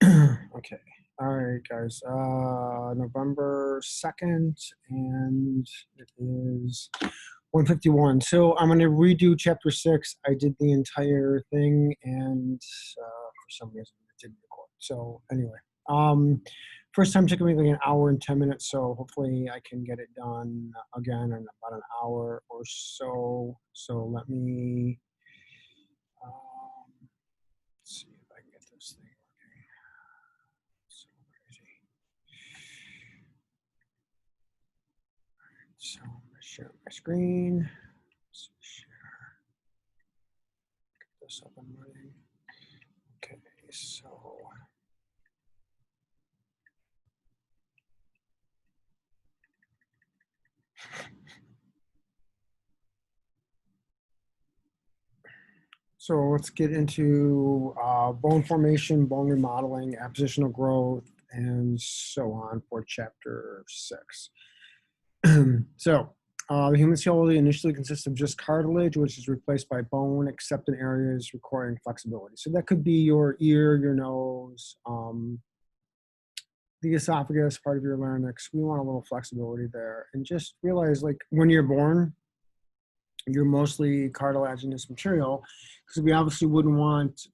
Okay. All right, guys. November 2nd, and it is 1:51. So I'm going to redo chapter 6. I did the entire thing, and for some reason it didn't record. So anyway, first time took me like an hour and 10 minutes. So hopefully I can get it done again in about an hour or so. So let me see if I can get this thing working. So crazy. So I'm going to share my screen. Let's share. Get this up and running. Okay, so let's get into bone formation, bone remodeling, appositional growth, and so on for chapter 6. So the human skeleton initially consists of just cartilage, which is replaced by bone, except in areas requiring flexibility. So that could be your ear, your nose, the esophagus, part of your larynx. We want a little flexibility there. And just realize, like, when you're born, you're mostly cartilaginous material, because we obviously wouldn't want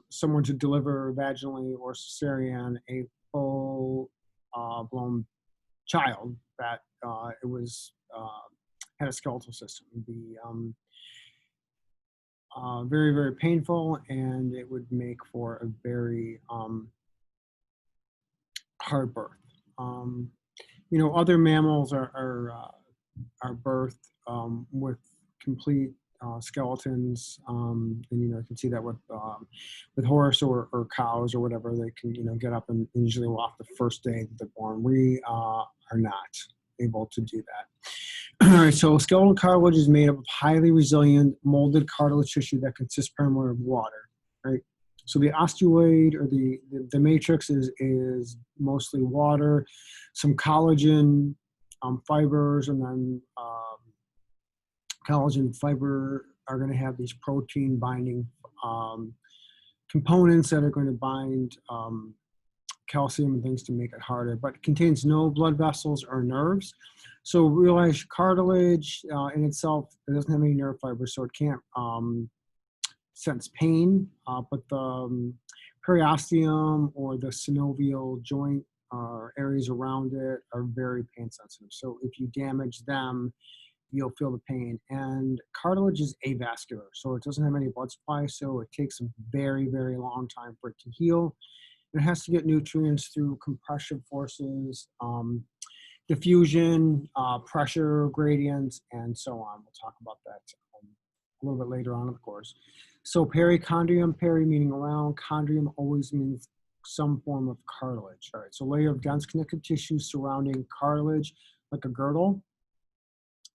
someone to deliver vaginally or cesarean a full blown child that it was had a skeletal system. It'd be very, very painful, and it would make for a very hard birth. Other mammals are birthed with complete skeletons, and you can see that with horse or cows or whatever. They can get up and usually walk the first day that they're born. We are not able to do that. All right, so skeletal cartilage is made up of highly resilient molded cartilage tissue that consists primarily of water, right? So the osteoid, or the matrix, is mostly water, some collagen fibers, and then collagen fiber are going to have these protein binding components that are going to bind calcium and things to make it harder, but it contains no blood vessels or nerves. So realize cartilage in itself, it doesn't have any nerve fibers, so it can't sense pain, but the periosteum or the synovial joint areas around it are very pain sensitive. So if you damage them, you'll feel the pain. And cartilage is avascular, so it doesn't have any blood supply, so it takes a very, very long time for it to heal. It has to get nutrients through compression forces, diffusion, pressure gradients, and so on. We'll talk about that a little bit later on in the course. So perichondrium, peri meaning around, chondrium always means some form of cartilage. All right, so layer of dense connective tissue surrounding cartilage, like a girdle.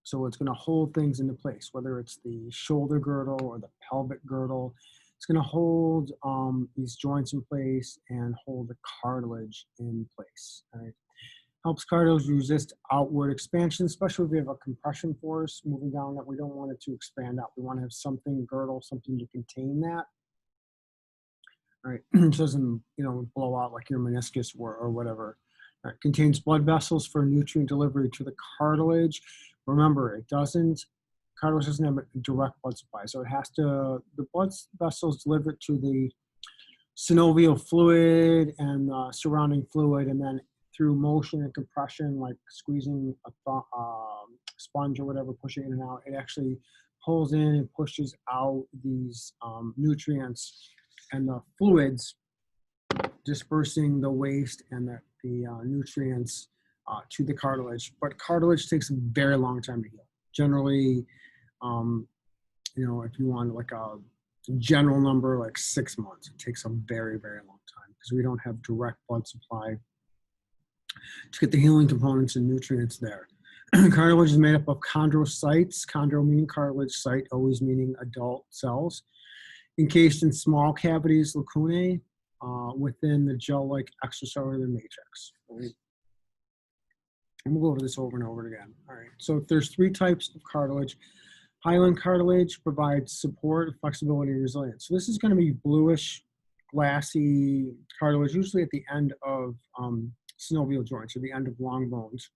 So it's going to hold things into place, whether it's the shoulder girdle or the pelvic girdle. It's going to hold these joints in place and hold the cartilage in place. All right. Helps cartilage resist outward expansion, especially if we have a compression force moving down that we don't want it to expand out. We want to have something girdle, something to contain that. All right, it doesn't blow out like your meniscus or whatever. All right. Contains blood vessels for nutrient delivery to the cartilage. Remember, cartilage doesn't have a direct blood supply, so it has to, the blood vessels deliver it to the synovial fluid and surrounding fluid, and then through motion and compression, like squeezing a sponge or whatever, pushing in and out, it actually pulls in and pushes out these nutrients and the fluids, dispersing the waste and the nutrients to the cartilage. But cartilage takes a very long time to heal. Generally, if you want like a general number, like 6 months. It takes a very, very long time because we don't have direct blood supply to get the healing components and nutrients there. Cartilage is made up of chondrocytes, chondro meaning cartilage, site always meaning adult cells, encased in small cavities, lacunae, within the gel-like extracellular matrix. Right? And we'll go over this over and over again. All right, so there's 3 types of cartilage. Hyaline cartilage provides support, flexibility, and resilience. So this is going to be bluish glassy cartilage, usually at the end of synovial joints, or the end of long bones.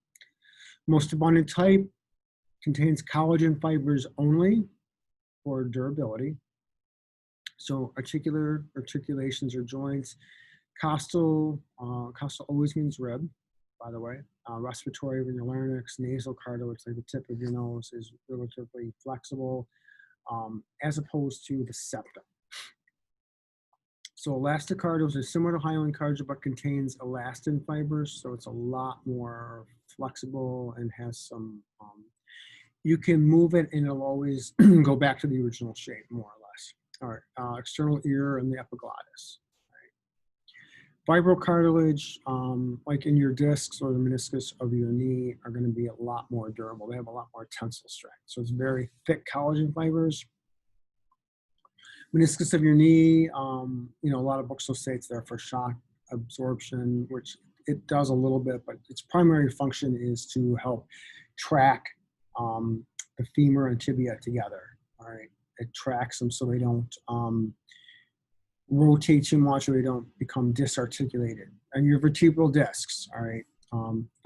Most abundant type contains collagen fibers only for durability. So articulations or joints. Costal always means rib, by the way. Respiratory in your larynx, nasal cartilage, like the tip of your nose, is relatively flexible, as opposed to the septum. So elastic cartilage is similar to hyaline cartilage, but contains elastin fibers, so it's a lot more flexible and has some, you can move it and it'll always go back to the original shape, more or less. All right, external ear and the epiglottis. Fibrocartilage, like in your discs or the meniscus of your knee, are going to be a lot more durable. They have a lot more tensile strength. So it's very thick collagen fibers. Meniscus of your knee, you know, a lot of books will say it's there for shock absorption, which it does a little bit, but its primary function is to help track the femur and tibia together. All right, it tracks them so they don't rotate too much or they don't become disarticulated. And your vertebral discs, all right,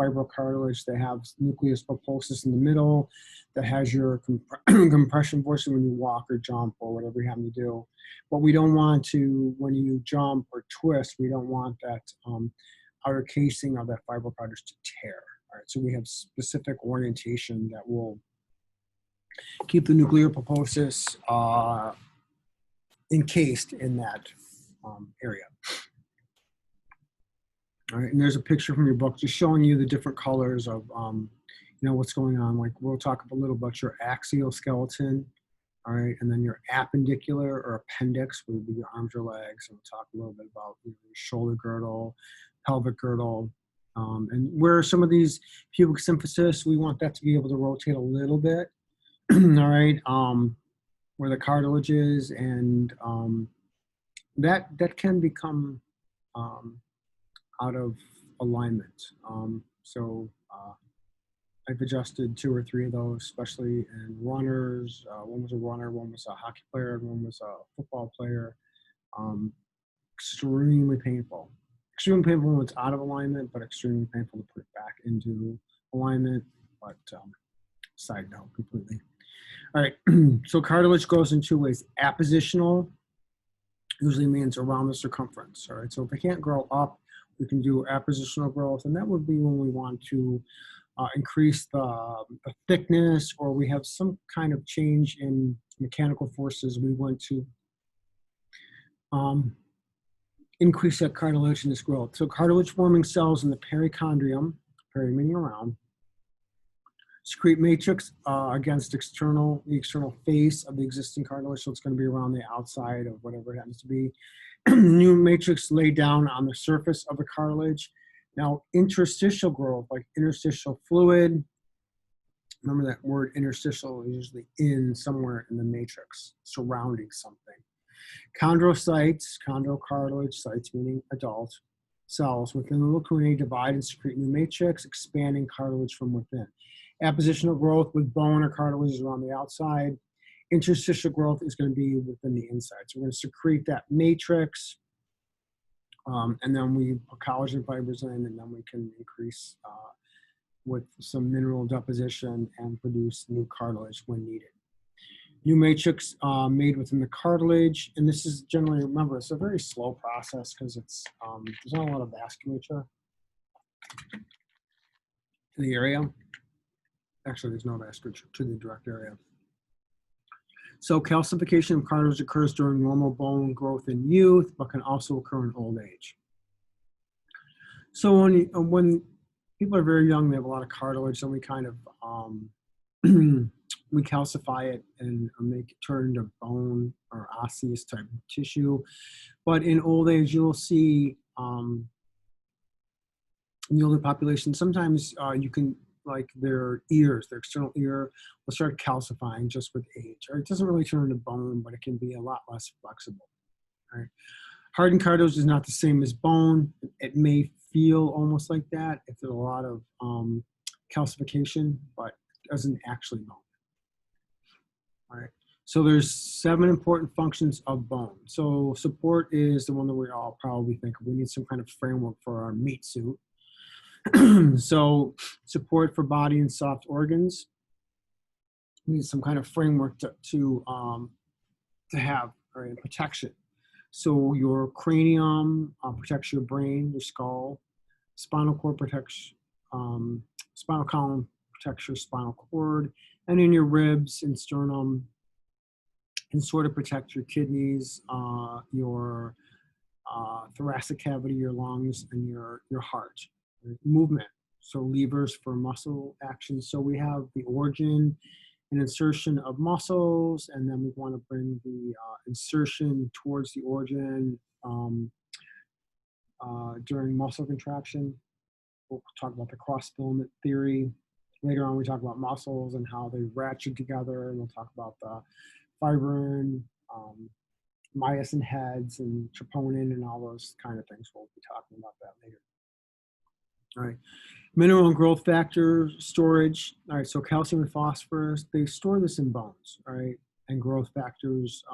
fibrocartilage, they have nucleus pulposus in the middle that has your compression force when you walk or jump or whatever you happen to do. But we don't want to, when you jump or twist, we don't want that outer casing of that fibrocartilage to tear. All right, so we have specific orientation that will keep the nuclear pulposus encased in that area. All right, and there's a picture from your book just showing you the different colors of, you know, what's going on. Like we'll talk a little about your axial skeleton, all right, and then your appendicular or appendix, would be your arms or legs, and we'll talk a little bit about, you know, your shoulder girdle, pelvic girdle, and where some of these pubic symphysis, we want that to be able to rotate a little bit, all right, where the cartilage is, and that can become out of alignment. I've adjusted 2 or 3 of those, especially in runners. One was a runner, one was a hockey player, and one was a football player. Extremely painful. Extremely painful when it's out of alignment, but extremely painful to put it back into alignment. But side note, completely. All right, so cartilage goes in 2 ways. Appositional usually means around the circumference. All right, so if it can't grow up, we can do appositional growth, and that would be when we want to increase the thickness, or we have some kind of change in mechanical forces. We want to increase that cartilaginous growth. So cartilage-forming cells in the perichondrium, peri meaning around, secrete matrix against the external face of the existing cartilage, so it's going to be around the outside of whatever it happens to be. New matrix laid down on the surface of the cartilage. Now, interstitial growth, like interstitial fluid, remember that word interstitial is usually in somewhere in the matrix, surrounding something. Chondrocytes, chondrocartilage sites, meaning adult cells within the lacunae, divide and secrete new matrix, expanding cartilage from within. Appositional growth with bone or cartilage is around the outside. Interstitial growth is going to be within the inside. So we're going to secrete that matrix, and then we put collagen fibers in, and then we can increase with some mineral deposition and produce new cartilage when needed. New matrix made within the cartilage, and this is generally, remember, it's a very slow process because it's there's not a lot of vasculature in the area. Actually, there's no vasculature to the direct area. So calcification of cartilage occurs during normal bone growth in youth, but can also occur in old age. So when people are very young, they have a lot of cartilage, and we kind of we calcify it and make it turn into bone or osseous type of tissue. But in old age, you'll see in the older population, sometimes you can, like their ears, their external ear will start calcifying just with age. Or it doesn't really turn into bone, but it can be a lot less flexible. Right? Hardened cartilage is not the same as bone. It may feel almost like that if there's a lot of calcification, but it doesn't actually bone. All right. So there's 7 important functions of bone. So support is the one that we all probably think of. We need some kind of framework for our meat suit. So support for body and soft organs. We need some kind of framework to have, right, protection. So your cranium protects your brain, your skull. Spinal cord protects, spinal column protects your spinal cord, and in your ribs and sternum, and sort of protect your kidneys, your thoracic cavity, your lungs, and your heart. Movement, so levers for muscle action. So we have the origin and insertion of muscles, and then we want to bring the insertion towards the origin during muscle contraction. We'll talk about the cross filament theory. Later on, we talk about muscles and how they ratchet together, and we'll talk about the fibrin, myosin heads, and troponin, and all those kind of things. We'll be talking about that later. All right, mineral and growth factor storage. All right, so calcium and phosphorus, they store this in bones, all right, and growth factors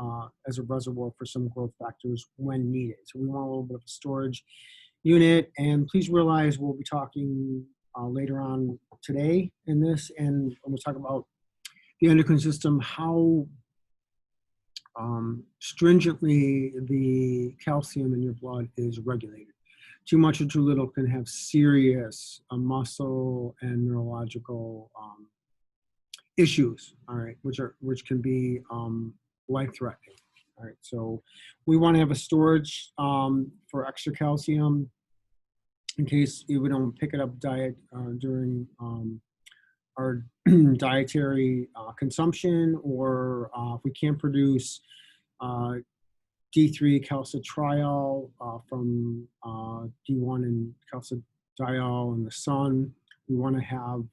as a reservoir for some growth factors when needed. So we want a little bit of a storage unit, and please realize we'll be talking later on today in this, and we'll talk about the endocrine system, how stringently the calcium in your blood is regulated. Too much or too little can have serious muscle and neurological issues, all right, which can be life-threatening. All right, so we want to have a storage for extra calcium in case we don't pick it up during our dietary consumption, or if we can't produce D3 calcitriol from D1 and calcidiol in the sun, we want to have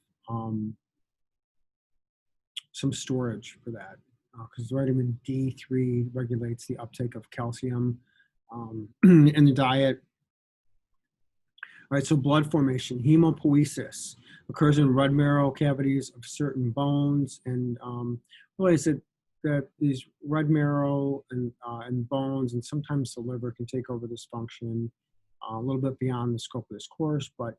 some storage for that, because vitamin D3 regulates the uptake of calcium in the diet. All right, so blood formation, hemopoiesis occurs in red marrow cavities of certain bones, and realize that these red marrow and bones, and sometimes the liver, can take over this function a little bit beyond the scope of this course. But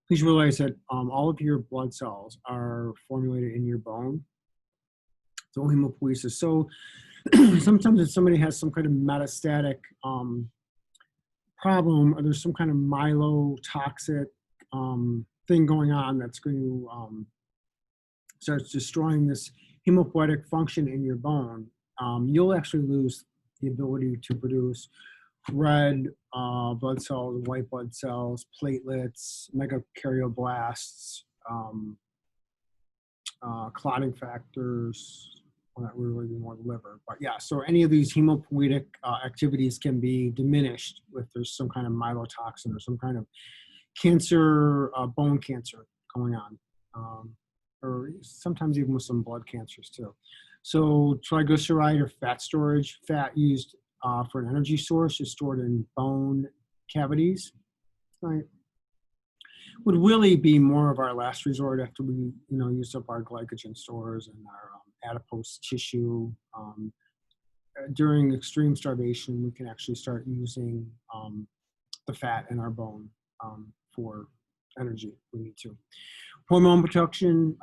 please realize that all of your blood cells are formulated in your bone. So hemopoiesis. So sometimes if somebody has some kind of metastatic problem, or there's some kind of myelotoxic thing going on that's going to start destroying this hemopoietic function in your bone, you'll actually lose the ability to produce red blood cells, white blood cells, platelets, megakaryoplasts, clotting factors. Well, not really more liver, but yeah. So any of these hemopoietic activities can be diminished if there's some kind of myelotoxin or some kind of cancer, bone cancer going on, or sometimes even with some blood cancers too. So triglyceride or fat storage, fat used for an energy source, is stored in bone cavities, right? Would really be more of our last resort after we, used up our glycogen stores and our adipose tissue. During extreme starvation, we can actually start using the fat in our bone for energy if we need to. Hormone production,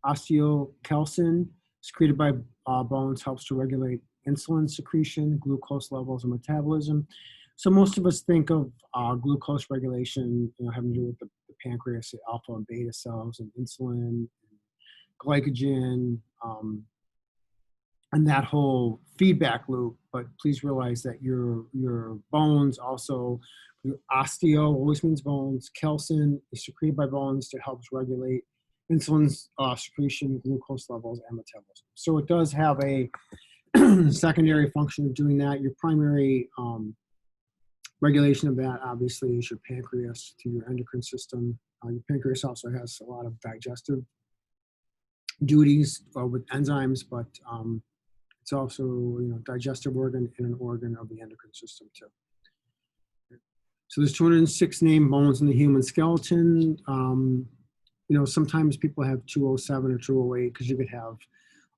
osteocalcin secreted by bones helps to regulate insulin secretion, glucose levels, and metabolism. So most of us think of glucose regulation, having to do with the pancreas, the alpha and beta cells, and insulin, and glycogen, and that whole feedback loop. But please realize that your bones also, osteo always means bones, calcin is secreted by bones to help regulate insulin secretion, glucose levels, and metabolism. So it does have a secondary function of doing that. Your primary regulation of that, obviously, is your pancreas to your endocrine system. Your pancreas also has a lot of digestive duties with enzymes, but it's also digestive organ and an organ of the endocrine system too. So there's 206 named bones in the human skeleton. Sometimes people have 207 or 208 because you could have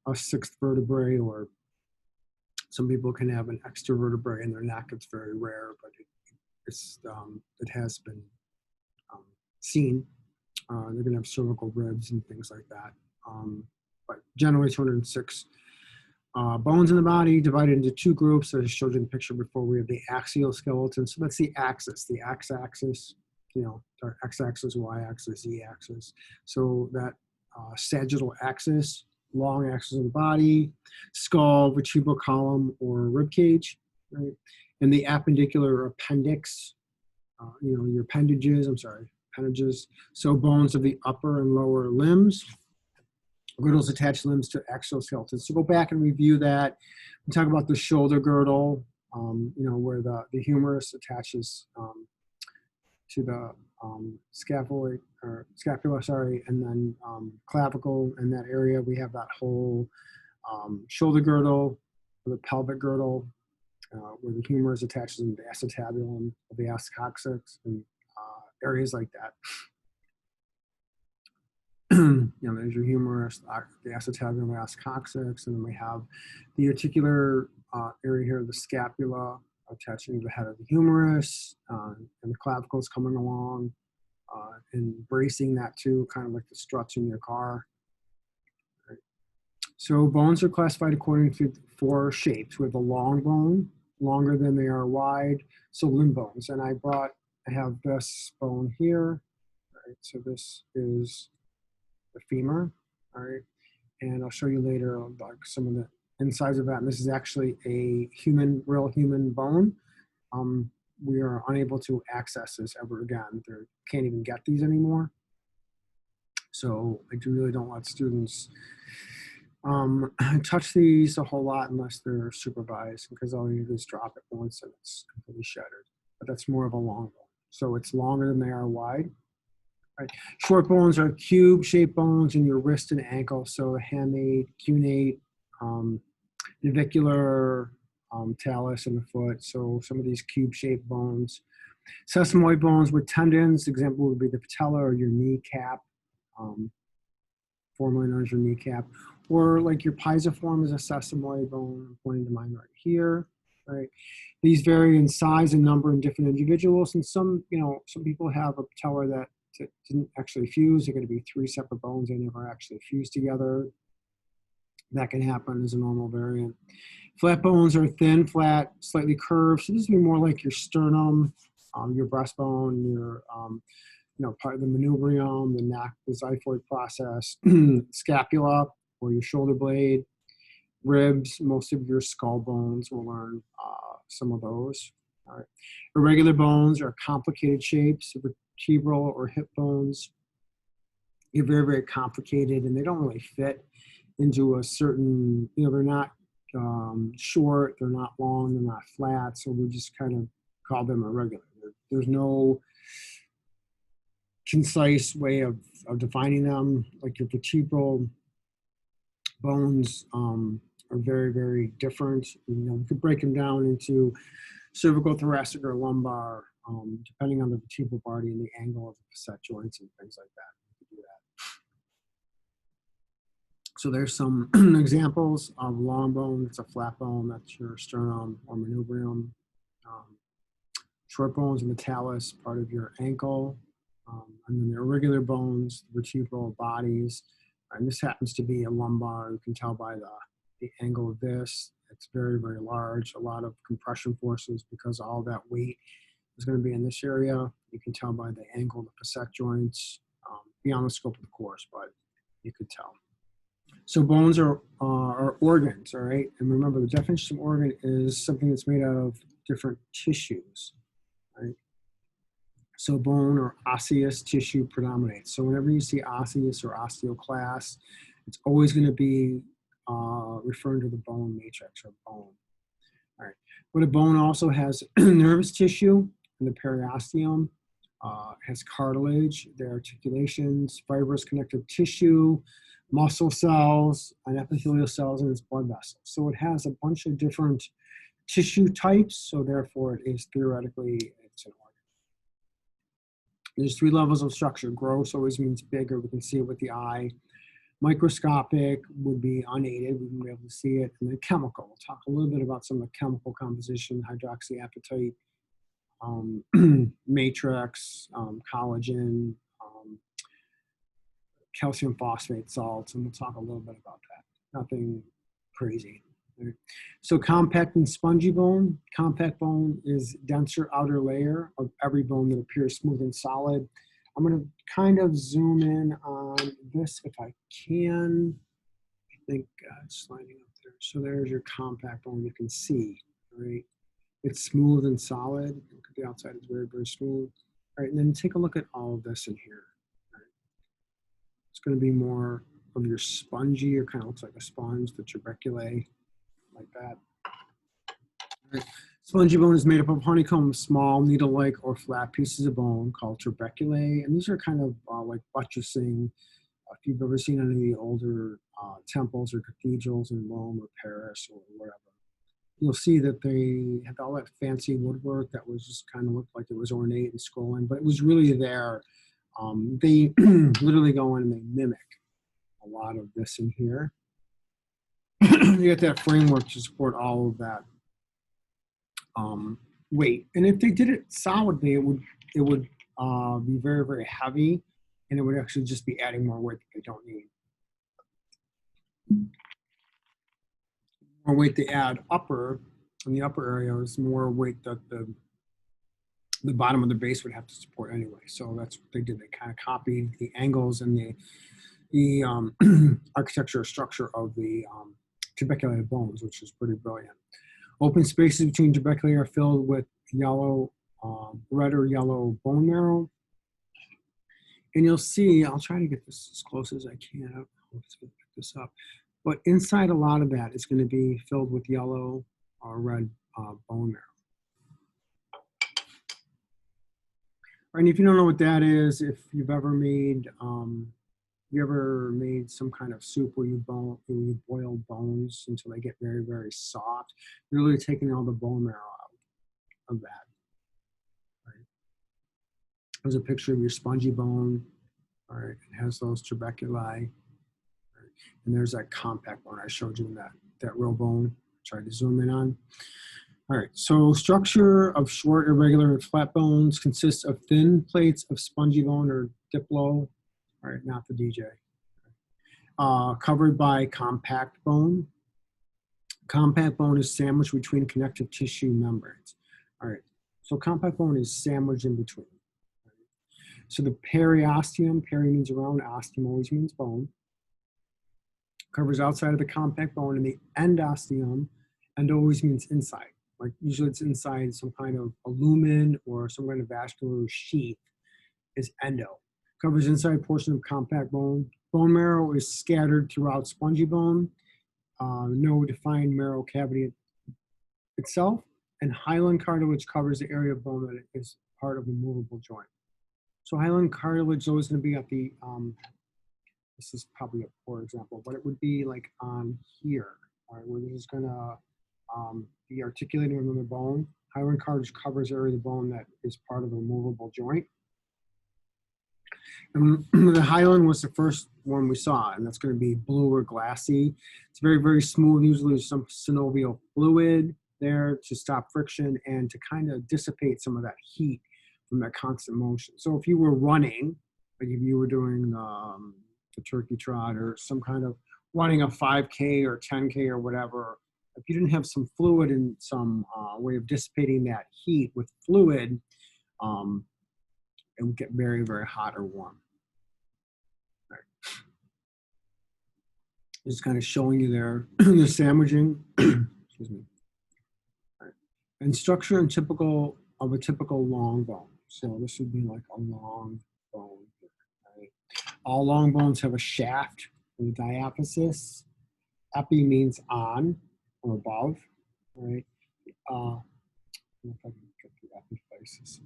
a sixth vertebrae, or some people can have an extra vertebrae in their neck. It's very rare, but it has been seen. They're going to have cervical ribs and things like that. But generally 206 bones in the body, divided into two groups. As I showed you in the picture before, we have the axial skeleton. So that's the axis, the x-axis, our x-axis, y-axis, z-axis. So that sagittal axis, long axis of the body, skull, vertebral column, or rib cage, right? And the appendicular appendix, your appendages, appendages. So bones of the upper and lower limbs. Girdles attach limbs to exoskeleton. So go back and review that. We talk about the shoulder girdle, where the humerus attaches to the scapula, and then clavicle. In that area, we have that whole shoulder girdle, the pelvic girdle, where the humerus attaches to the acetabulum of the ass coccyx, and areas like that. There's your humerus, the acetabulum, the ass coccyx, and then we have the articular area here, the scapula, attaching to the head of the humerus, and the clavicles coming along, and bracing that too, kind of like the struts in your car. Right. So bones are classified according to 4 shapes. We have the long bone, longer than they are wide, so limb bones. And I have this bone here, right? So this is the femur, all right? And I'll show you later like some of the insides of that. And this is actually a real human bone. We are unable to access this ever again. They can't even get these anymore. So I really don't let students touch these a whole lot unless they're supervised, because all you do is drop it once and it's completely shattered. But that's more of a long bone. So it's longer than they are wide. Right. Short bones are cube-shaped bones in your wrist and ankle. So hamate, cunate, navicular, talus in the foot. So some of these cube-shaped bones. Sesamoid bones with tendons. Example would be the patella or your kneecap, formerly known as your kneecap. Or like your pisiform is a sesamoid bone. I'm pointing to mine right here. Right. These vary in size and number in different individuals. And some people have a patella that didn't actually fuse. They're going to be 3 separate bones. They never actually fuse together. That can happen as a normal variant. Flat bones are thin, flat, slightly curved. So this would be more like your sternum, your breastbone, your part of the manubrium, the neck, the xiphoid process, scapula, or your shoulder blade, ribs. Most of your skull bones. We'll learn some of those. All right. Irregular bones are complicated shapes. Vertebral or hip bones. They're very, very complicated, and they don't really fit into a certain, they're not short, they're not long, they're not flat, so we just kind of call them irregular. There's no concise way of defining them. Like your vertebral bones are very, very different. We could break them down into cervical, thoracic, or lumbar, depending on the vertebral body and the angle of the facet joints and things like that. We could do that. So there's some examples of long bone. It's a flat bone. That's your sternum or manubrium. Short bones in the talus, part of your ankle. And then the irregular bones, the vertebral bodies. And this happens to be a lumbar. You can tell by the angle of this. It's very, very large. A lot of compression forces because all that weight is going to be in this area. You can tell by the angle of the facet joints, beyond the scope of the course, but you could tell. So bones are organs, all right? And remember, the definition of organ is something that's made out of different tissues, right? So bone or osseous tissue predominates. So whenever you see osseous or osteoclast, it's always going to be referring to the bone matrix or bone. All right. But a bone also has nervous tissue in the periosteum, has cartilage, their articulations, fibrous connective tissue, muscle cells, and epithelial cells in its blood vessels. So it has a bunch of different tissue types, so therefore it is theoretically, it's an organ. There's 3 levels of structure. Gross always means bigger. We can see it with the eye. Microscopic would be unaided, we wouldn't be able to see it. And then chemical, we'll talk a little bit about some of the chemical composition, hydroxyapatite, matrix, collagen, calcium phosphate salts, and we'll talk a little bit about that. Nothing crazy. Right? So compact and spongy bone. Compact bone is denser outer layer of every bone that appears smooth and solid. I'm going to kind of zoom in on this if I can. I think it's lining up there. So there's your compact bone. You can see, right? It's smooth and solid. Look at the outside, it's very, very smooth. All right, and then take a look at all of this in here. All right. It's going to be more of your spongy, or kind of looks like a sponge, the tuberculae, like that. All right. Spongy bone is made up of honeycomb, small, needle-like or flat pieces of bone called tuberculae, and these are kind of like buttressing. If you've ever seen any of the older temples or cathedrals in Rome or Paris or wherever, you'll see that they had all that fancy woodwork that was just kind of looked like it was ornate and scrolling, but it was really there. They literally go in and they mimic a lot of this in here. You get that framework to support all of that weight. And if they did it solidly, it would be very, very heavy, and it would actually just be adding more weight that they don't need. More weight they add in the upper area is more weight that the bottom of the base would have to support anyway. So that's what they did. They kind of copied the angles and the architecture or structure of the tuberculated bones, which is pretty brilliant. Open spaces between tuberculae are filled with yellow, red or yellow bone marrow. And you'll see, I'll try to get this as close as I can. I don't know if it's going to pick this up. But inside a lot of that is going to be filled with yellow or red bone marrow. And if you don't know what that is, if you've ever made some kind of soup where you boil bones until they get very, very soft, you're really taking all the bone marrow out of that. Right? There's a picture of your spongy bone. All right, it has those tuberculi. And there's that compact bone I showed you in that real bone. Try to zoom in on. All right, so structure of short, irregular, and flat bones consists of thin plates of spongy bone or diploe. All right, not the DJ. Covered by compact bone. Compact bone is sandwiched between connective tissue membranes. All right, so compact bone is sandwiched in between. So the periosteum, peri means around, osteum always means bone, covers outside of the compact bone, and the endosteum, endo always means inside. Like usually it's inside some kind of a lumen or some kind of vascular sheath is endo. Covers inside portion of compact bone. Bone marrow is scattered throughout spongy bone. No defined marrow cavity itself. And hyaline cartilage covers the area of bone that is part of a movable joint. So hyaline cartilage is always going to be at the, this is probably a poor example, but it would be like on here, all right, where this is going to be articulated within the bone. Hyaline cartilage covers the area of the bone that is part of a movable joint. And the hyaline was the first one we saw, and that's going to be blue or glassy. It's very, very smooth. Usually there's some synovial fluid there to stop friction and to kind of dissipate some of that heat from that constant motion. So if you were running, like if you were doing the turkey trot or some kind of running a 5K or 10K or whatever, if you didn't have some fluid and some way of dissipating that heat with fluid, it would get very, very hot or warm. Right. Just kind of showing you there the sandwiching. Excuse me. Right. And structure and of a typical long bone. So this would be like a long bone. Right? All long bones have a shaft with a diaphysis. Epi means on or above. Right. I don't know if I can get the epiphysis.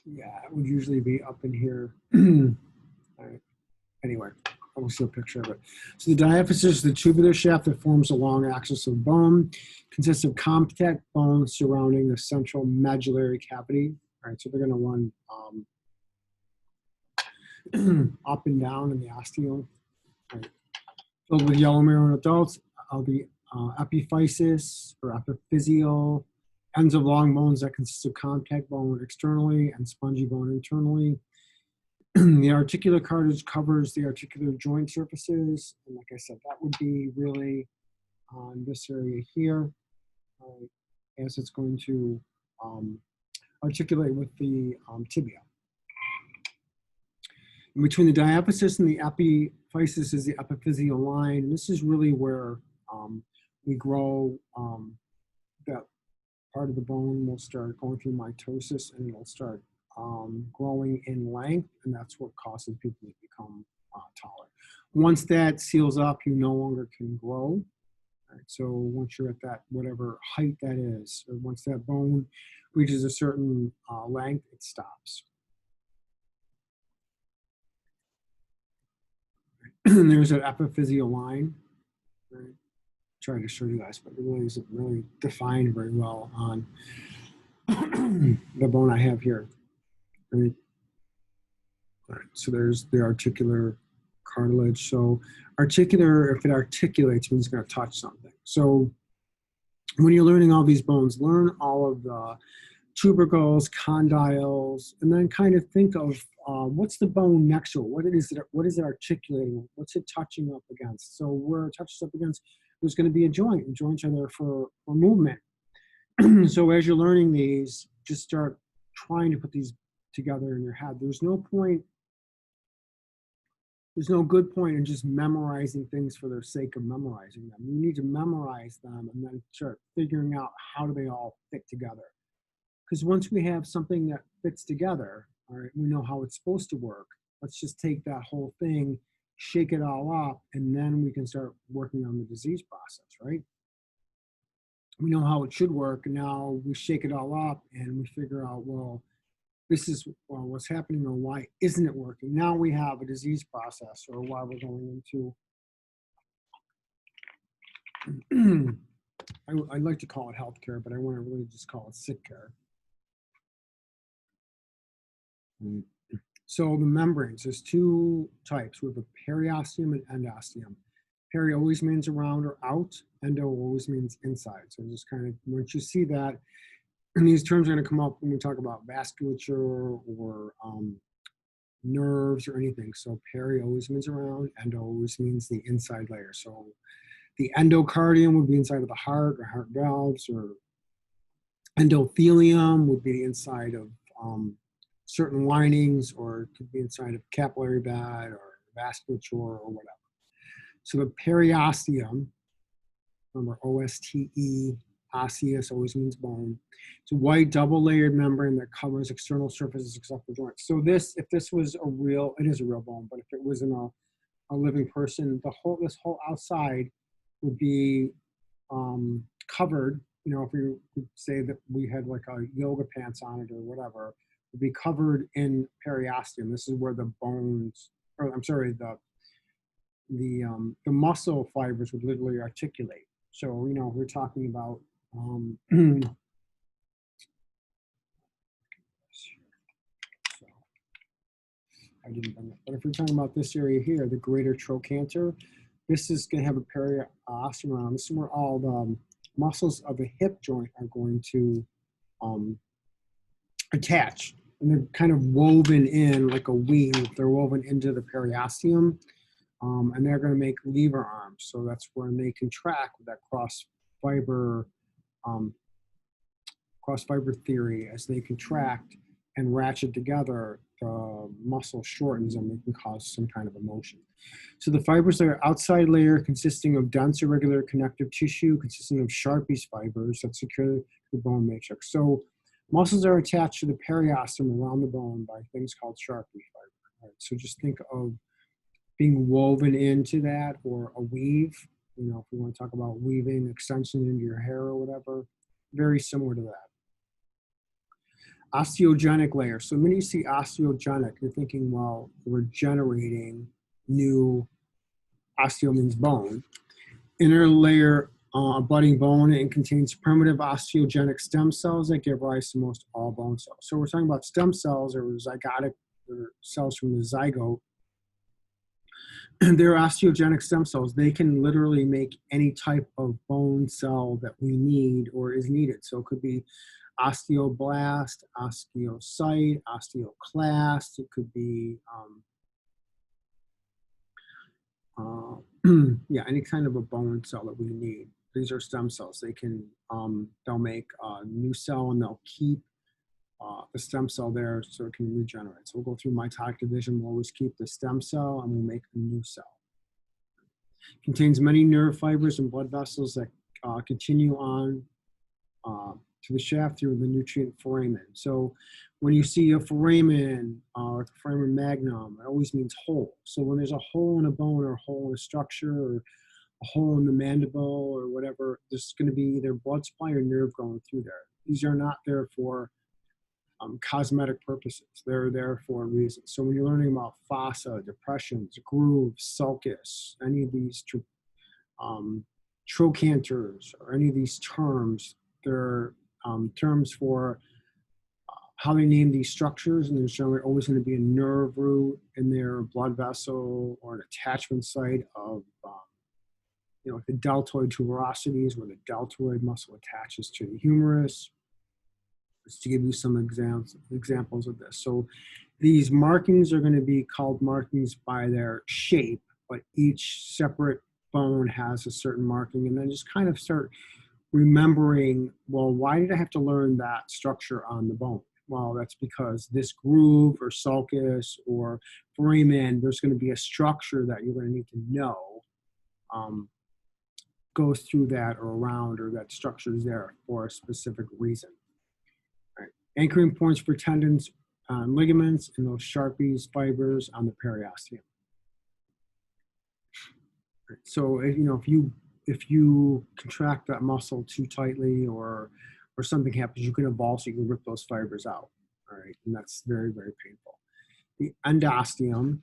Yeah, it would usually be up in here. All right. Anyway, we'll see a picture of it. So the diaphysis is the tubular shaft that forms the long axis of bone, consists of compact bone surrounding the central medullary cavity. All right, so they're going to run up and down in the osteum. Right. Filled with yellow marrow in adults, the epiphysis or epiphyseal, ends of long bones that consist of compact bone externally and spongy bone internally. The articular cartilage covers the articular joint surfaces, and like I said, that would be really on this area here, as it's going to articulate with the tibia. And between the diaphysis and the epiphysis is the epiphyseal line. This is really where we grow. That part of the bone will start going through mitosis, and it'll start growing in length, and that's what causes people to become taller. Once that seals up, you no longer can grow. Right? So once you're at that, whatever height that is, or once that bone reaches a certain length, it stops. There's an epiphyseal line. Right? Trying to show you guys, but it really isn't really defined very well on the bone I have here. Right? All right, so there's the articular cartilage. So articular, if it articulates, means it's going to touch something. So when you're learning all these bones, learn all of the tubercles, condyles, and then kind of think of what's the bone next to it? What is it articulating? What's it touching up against? So where it touches up against, there's going to be a joint, and joints are there for movement. So as you're learning these, just start trying to put these together in your head. There's no good point in just memorizing things for their sake of memorizing them. You need to memorize them and then start figuring out how do they all fit together. Because once we have something that fits together, all right, we know how it's supposed to work. Let's just take that whole thing, shake it all up, and then we can start working on the disease process, right? We know how it should work, and now we shake it all up and we figure out, well, this is what's happening, or why isn't it working? Now we have a disease process, or why we're going into, I like to call it healthcare, but I want to really just call it sick care. So the membranes, there's two types. We have a periosteum and endosteum. Peri always means around or out. Endo always means inside. So just kind of, once you see that, and these terms are going to come up when we talk about vasculature or nerves or anything. So peri always means around. Endo always means the inside layer. So the endocardium would be inside of the heart or heart valves, or endothelium would be the inside of certain linings, or it could be inside of capillary bed or vasculature or whatever. So the periosteum, remember O-S-T-E, osseous always means bone. It's a white double-layered membrane that covers external surfaces except for joints. So this, if this was a real, it is a real bone, but if it was in a living person, this whole outside would be covered. You know, if we could say that we had like a yoga pants on it or whatever, would be covered in periosteum. This is where the bones, or I'm sorry, the muscle fibers would literally articulate. So, you know, we're talking about so I didn't bring it, but if we're talking about this area here, the greater trochanter, this is going to have a periosteum around. This is where all the muscles of the hip joint are going to attach, and they're kind of woven in like a weave. They're woven into the periosteum, and they're going to make lever arms. So that's when they contract with that cross fiber theory. As they contract and ratchet together, the muscle shortens and it can cause some kind of emotion. So the fibers are outside layer consisting of dense irregular connective tissue consisting of Sharpie's fibers that secure the bone matrix. So muscles are attached to the periosteum around the bone by things called Sharpie fiber. Right? So just think of being woven into that, or a weave. You know, if we want to talk about weaving extensions into your hair or whatever, very similar to that. Osteogenic layer. So when you see osteogenic, you're thinking, well, we're generating new osteo means bone. Inner layer, budding bone, and contains primitive osteogenic stem cells that give rise to most all bone cells. So we're talking about stem cells or zygotic or cells from the zygote. They're osteogenic stem cells. They can literally make any type of bone cell that we need or is needed. So it could be osteoblast, osteocyte, osteoclast. It could be, yeah, any kind of a bone cell that we need. These are stem cells. They can, they'll make a new cell and they'll keep the stem cell there so it can regenerate. So we'll go through mitotic division. We'll always keep the stem cell and we'll make a new cell. Contains many nerve fibers and blood vessels that continue on to the shaft through the nutrient foramen. So when you see a foramen or the foramen magnum, it always means hole. So when there's a hole in a bone or a hole in a structure or a hole in the mandible or whatever, there's going to be either blood supply or nerve going through there. These are not there for cosmetic purposes. They're there for a reason. So when you're learning about fossa, depressions, grooves, sulcus, any of these trochanters or any of these terms, they're terms for how they name these structures, and there's generally always going to be a nerve root in their blood vessel or an attachment site of, like the deltoid tuberosities, where the deltoid muscle attaches to the humerus. Just to give you some examples of this. So these markings are going to be called markings by their shape, but each separate bone has a certain marking, and then just kind of start remembering, well, why did I have to learn that structure on the bone? Well, that's because this groove or sulcus or foramen, there's going to be a structure that you're going to need to know goes through that or around, or that structure is there for a specific reason. Right. Anchoring points for tendons, ligaments, and those Sharpie's fibers on the periosteum. Right. So if you contract that muscle too tightly or something happens, you can avulse, you can rip those fibers out. All right, and that's very, very painful. The endosteum,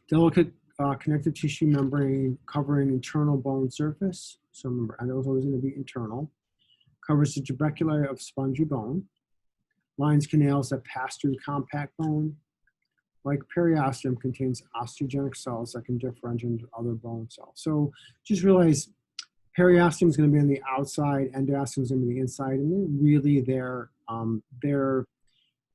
delicate connective tissue membrane covering internal bone surface. So remember, endo is always going to be internal. Covers the trabeculae of spongy bone. Lines canals that pass through compact bone. Like periosteum, contains osteogenic cells that can differentiate into other bone cells. So just realize periosteum is going to be on the outside, endosteum is going to be the inside, and they're really their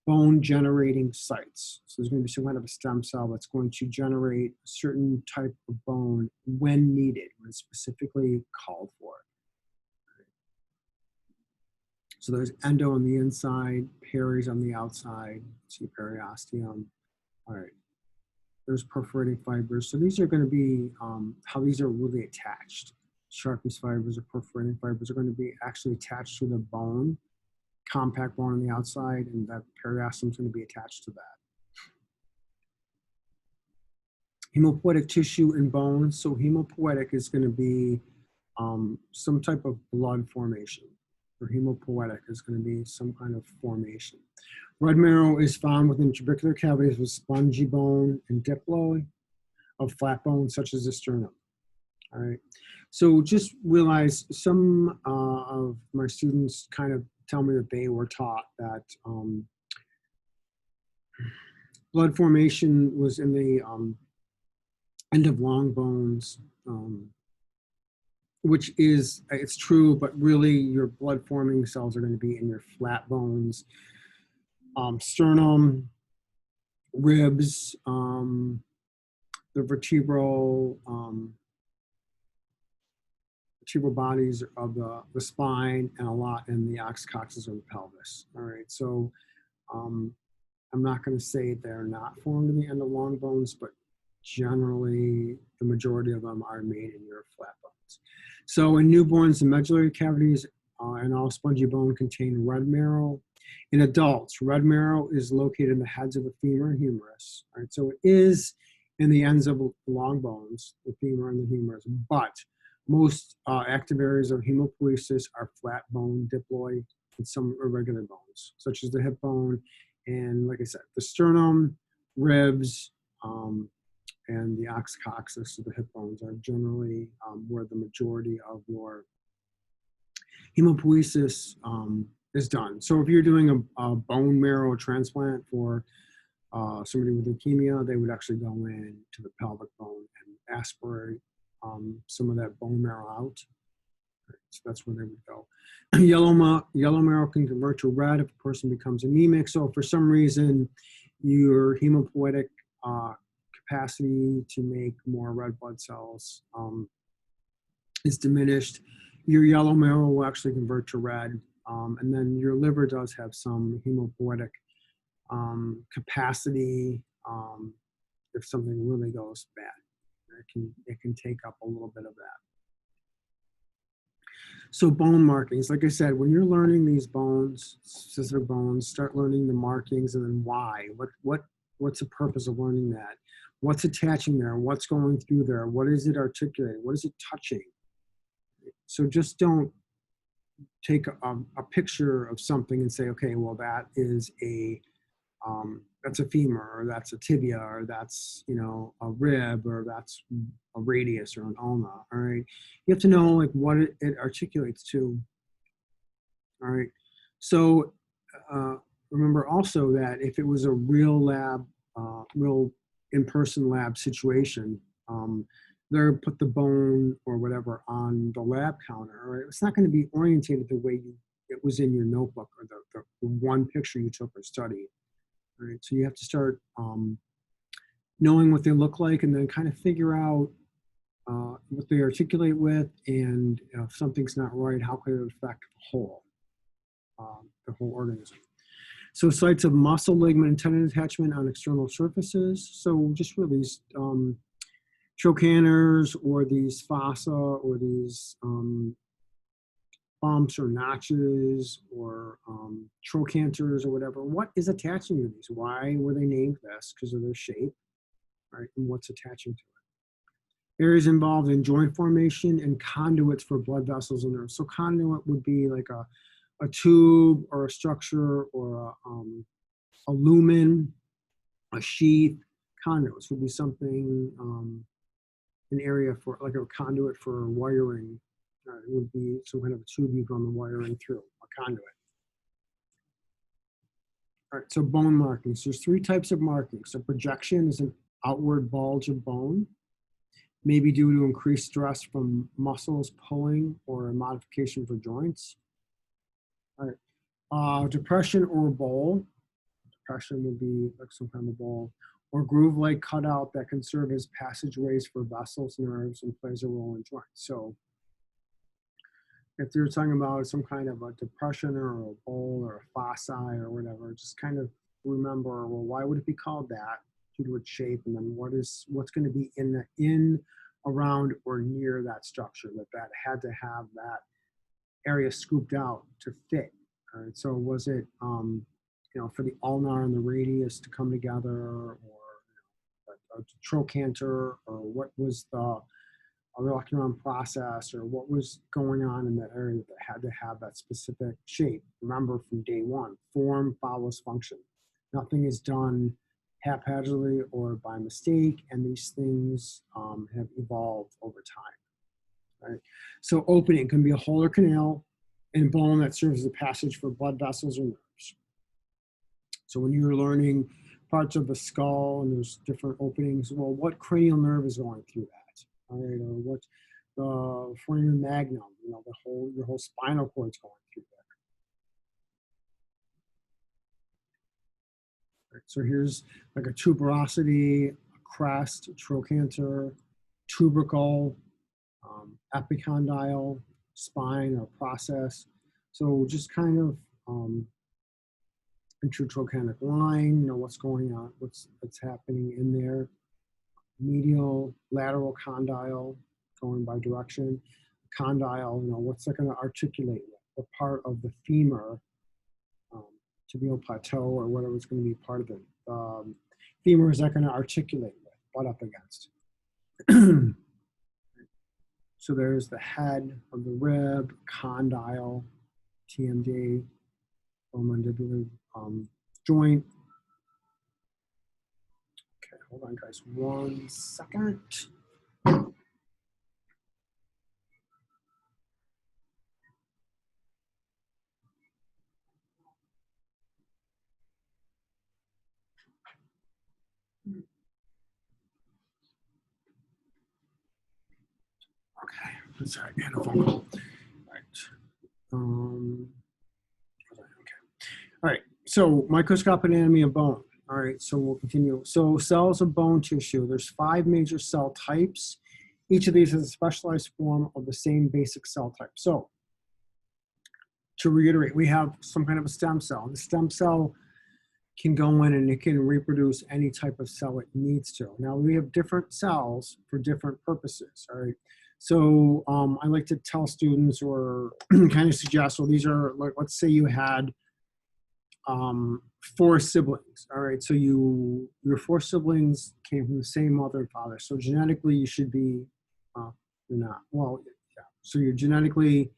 bone generating sites. So there's going to be some kind of a stem cell that's going to generate a certain type of bone when needed, when specifically called for. So there's endo on the inside, peris on the outside, see periosteum. All right, there's perforating fibers. So these are going to be how these are really attached. Sharpie's fibers or perforating fibers are going to be actually attached to the bone, compact bone on the outside, and that periosteum is going to be attached to that. Hemopoietic tissue and bone. So hemopoietic is going to be some type of blood formation. Or hemopoietic is going to be some kind of formation. Red marrow is found within trabecular cavities with spongy bone and diploe of flat bones such as the sternum. All right. So just realize some of my students kind of tell me that they were taught that blood formation was in the end of long bones, which is, it's true, but really your blood forming cells are going to be in your flat bones, sternum, ribs, the vertebral bodies of the spine, and a lot in the oxycoxes of the pelvis. All right, so I'm not going to say they're not formed in the end of long bones, but generally the majority of them are made in your flat bones. So in newborns, the medullary cavities and all spongy bone contain red marrow. In adults, red marrow is located in the heads of the femur and humerus. All right, so it is in the ends of the long bones, the femur and the humerus, but most active areas of hemopoiesis are flat bone, diploe, and some irregular bones, such as the hip bone, and like I said, the sternum, ribs, and the oxycoccyx, so the hip bones, are generally where the majority of your hemopoiesis is done. So if you're doing a bone marrow transplant for somebody with leukemia, they would actually go in to the pelvic bone and aspirate some of that bone marrow out. So that's where they would go. Yellow marrow can convert to red if a person becomes anemic. So if for some reason your hemopoietic capacity to make more red blood cells is diminished, your yellow marrow will actually convert to red. And then your liver does have some hemopoietic capacity if something really goes bad. It can take up a little bit of that. So bone markings, like I said, when you're learning these bones, specific bones, start learning the markings and then why. What's the purpose of learning that? What's attaching there? What's going through there? What is it articulating? What is it touching? So just don't take a picture of something and say, okay, well, that is that's a femur, or that's a tibia, or that's, you know, a rib, or that's a radius or an ulna. All right, you have to know like what it articulates to. All right, so remember also that if it was a real lab, real in-person lab situation, they're put the bone or whatever on the lab counter. Right, it's not going to be orientated the way it was in your notebook or the one picture you took or studied. Right, so you have to start knowing what they look like, and then kind of figure out what they articulate with, and if something's not right, how could it affect the whole organism. So sites of muscle, ligament, and tendon attachment on external surfaces. So just really these trochanters, or these fossa, or these bumps or notches, or trochanters, or whatever. What is attaching to these? Why were they named this? Because of their shape, right? And what's attaching to it. Areas involved in joint formation and conduits for blood vessels and nerves. So conduit would be like a tube or a structure, or a lumen, a sheath. Conduits would be something, an area for like a conduit for wiring. It would be some kind of a tube you run the wiring through, a conduit. All right, so bone markings. There's three types of markings. So projection is an outward bulge of bone, maybe due to increased stress from muscles pulling or a modification for joints. All right, depression or bowl. Depression would be like some kind of bowl, or groove-like cutout that can serve as passageways for vessels, nerves, and plays a role in joints. So if you're talking about some kind of a depression or a bowl or a fossa or whatever, just kind of remember, well, why would it be called that due to its shape, and then what's going to be in, around, or near that structure that had to have that area scooped out to fit. All right, so was it you know, for the ulnar and the radius to come together, or a trochanter, or what was the electron process, or what was going on in that area that had to have that specific shape. Remember, from day one, form follows function. Nothing is done haphazardly or by mistake, and these things have evolved over time. Right? So opening can be a hole or canal in bone that serves as a passage for blood vessels or nerves. So when you're learning parts of the skull and there's different openings, well, what cranial nerve is going through that? All right, or what the foramen magnum, you know, your whole spinal cord's going through there. Right, so here's like a tuberosity, a crest, a trochanter, tubercle, epicondyle, spine, or process. So just kind of intertrochanteric line, you know, what's going on, what's happening in there. Medial, lateral condyle, going by direction. Condyle, you know, what's that going to articulate with? What part of the femur, tibial plateau, or whatever is going to be part of the femur is that going to articulate with, butt up against. So there's the head of the rib, condyle, TMD, mandibular joint. Okay, hold on, guys. 1 second. Okay, sorry, I had a phone call. Right. Okay. All right. So microscopic anatomy of bone. All right. So we'll continue. So cells of bone tissue. There's 5 major cell types. Each of these is a specialized form of the same basic cell type. So to reiterate, we have some kind of a stem cell. The stem cell can go in and it can reproduce any type of cell it needs to. Now we have different cells for different purposes. All right. So I like to tell students or kind of suggest, well, these are like, let's say you had 4 siblings. All right. So your 4 siblings came from the same mother and father. So genetically you should be, you're not, well, yeah. So you're genetically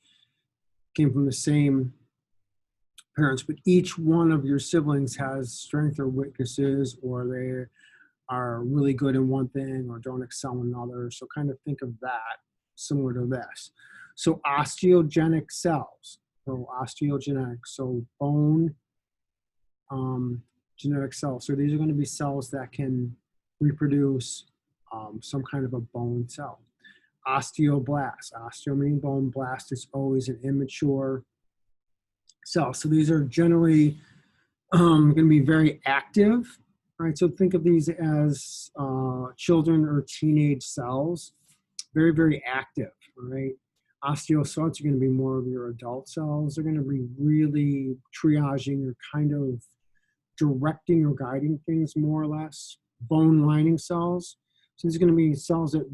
came from the same parents, but each one of your siblings has strengths or weaknesses, or they are really good in one thing or don't excel in another. So kind of think of that similar to this. So osteogenic cells, so osteogenic, so bone genetic cells. So these are going to be cells that can reproduce some kind of a bone cell. Osteoblast, osteo meaning bone, blast is always an immature cell. So these are generally going to be very active, right? So think of these as children or teenage cells, very, very active, right? Osteocytes are going to be more of your adult cells. They're going to be really triaging or kind of directing or guiding things more or less. Bone lining cells. So these are going to be cells that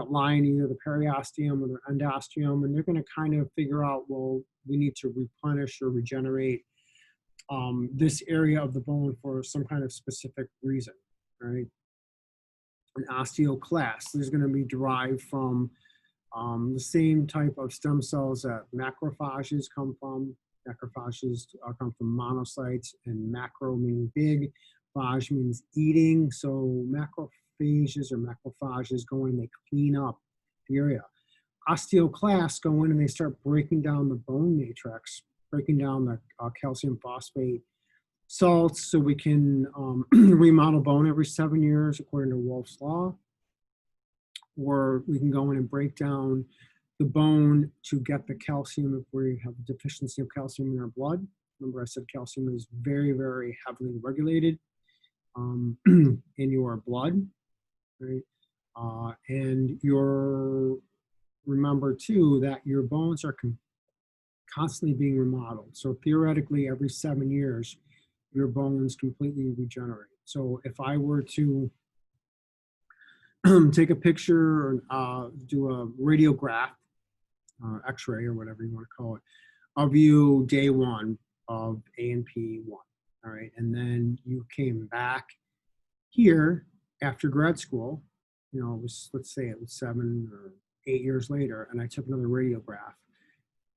line either the periosteum or the endosteum, and they're going to kind of figure out, well, we need to replenish or regenerate this area of the bone for some kind of specific reason, right? An osteoclast is going to be derived from the same type of stem cells that macrophages come from. Macrophages come from monocytes, and macro meaning big, phage means eating. So macrophages or macrophages go in, they clean up the area. Osteoclasts go in and they start breaking down the bone matrix, breaking down the calcium phosphate salts so we can remodel bone every 7 years according to Wolff's Law. Or we can go in and break down the bone to get the calcium if we have a deficiency of calcium in our blood. Remember I said calcium is very, very heavily regulated in your blood, right? And remember too that your bones are constantly being remodeled. So theoretically, every 7 years, your bones completely regenerate. So if I were to take a picture or do a radiograph, x-ray or whatever you want to call it, of you day 1 of A&P 1, all right? And then you came back here after grad school, you know, it was, let's say it was 7 or 8 years later, and I took another radiograph.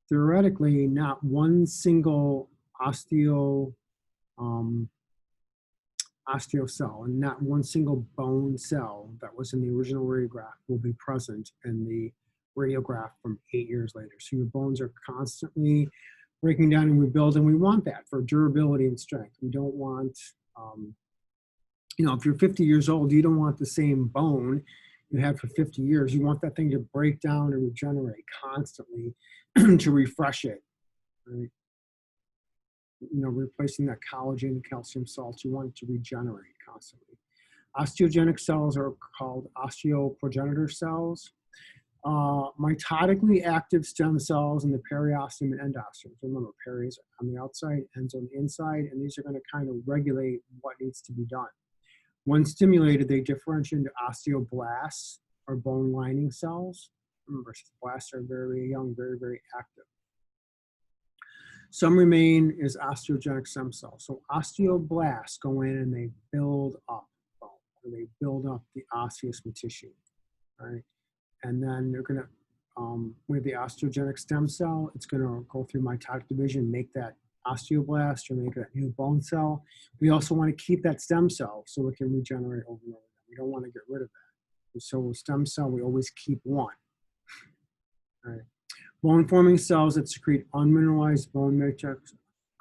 Theoretically, not one single osteo cell and not one single bone cell that was in the original radiograph will be present in the radiograph from 8 years later. So your bones are constantly breaking down and rebuilding. We want that for durability and strength. We don't want, you know, if you're 50 years old, you don't want the same bone you had for 50 years. You want that thing to break down and regenerate constantly to refresh it, right? You know, replacing that collagen and calcium salts, you want it to regenerate constantly. Osteogenic cells are called osteoprogenitor cells. Mitotically active stem cells in the periosteum and endosteum. So remember, peri is on the outside, ends on the inside, and these are going to kind of regulate what needs to be done. When stimulated, they differentiate into osteoblasts, or bone lining cells. Remember, blasts are very young, very, very active. Some remain as osteogenic stem cells. So osteoblasts go in and they build up bone, or they build up the osseous tissue, right? And then they're going to, with the osteogenic stem cell, it's going to go through mitotic division, make that osteoblast or make that new bone cell. We also want to keep that stem cell so it can regenerate over and over We don't want to get rid of that. And so stem cell, we always keep one. All right. Bone-forming cells that secrete unmineralized bone matrix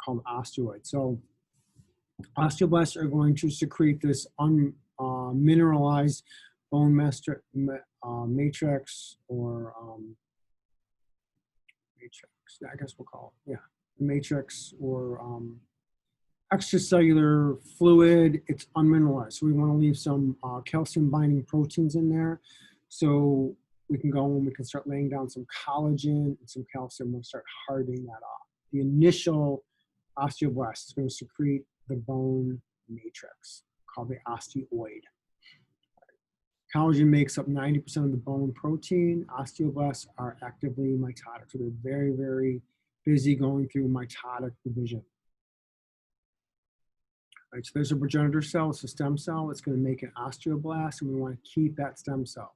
called osteoids. So osteoblasts are going to secrete this unmineralized bone matrix, or matrix, I guess we'll call it, yeah, matrix, or extracellular fluid. It's unmineralized. So we want to leave some calcium binding proteins in there. So we can go and we can start laying down some collagen and some calcium. We'll start hardening that off. The initial osteoblast is going to secrete the bone matrix called the osteoid. Collagen makes up 90% of the bone protein. Osteoblasts are actively mitotic. So they're very, very busy going through mitotic division. Right, so there's a progenitor cell, it's a stem cell. It's going to make an osteoblast, and we want to keep that stem cell.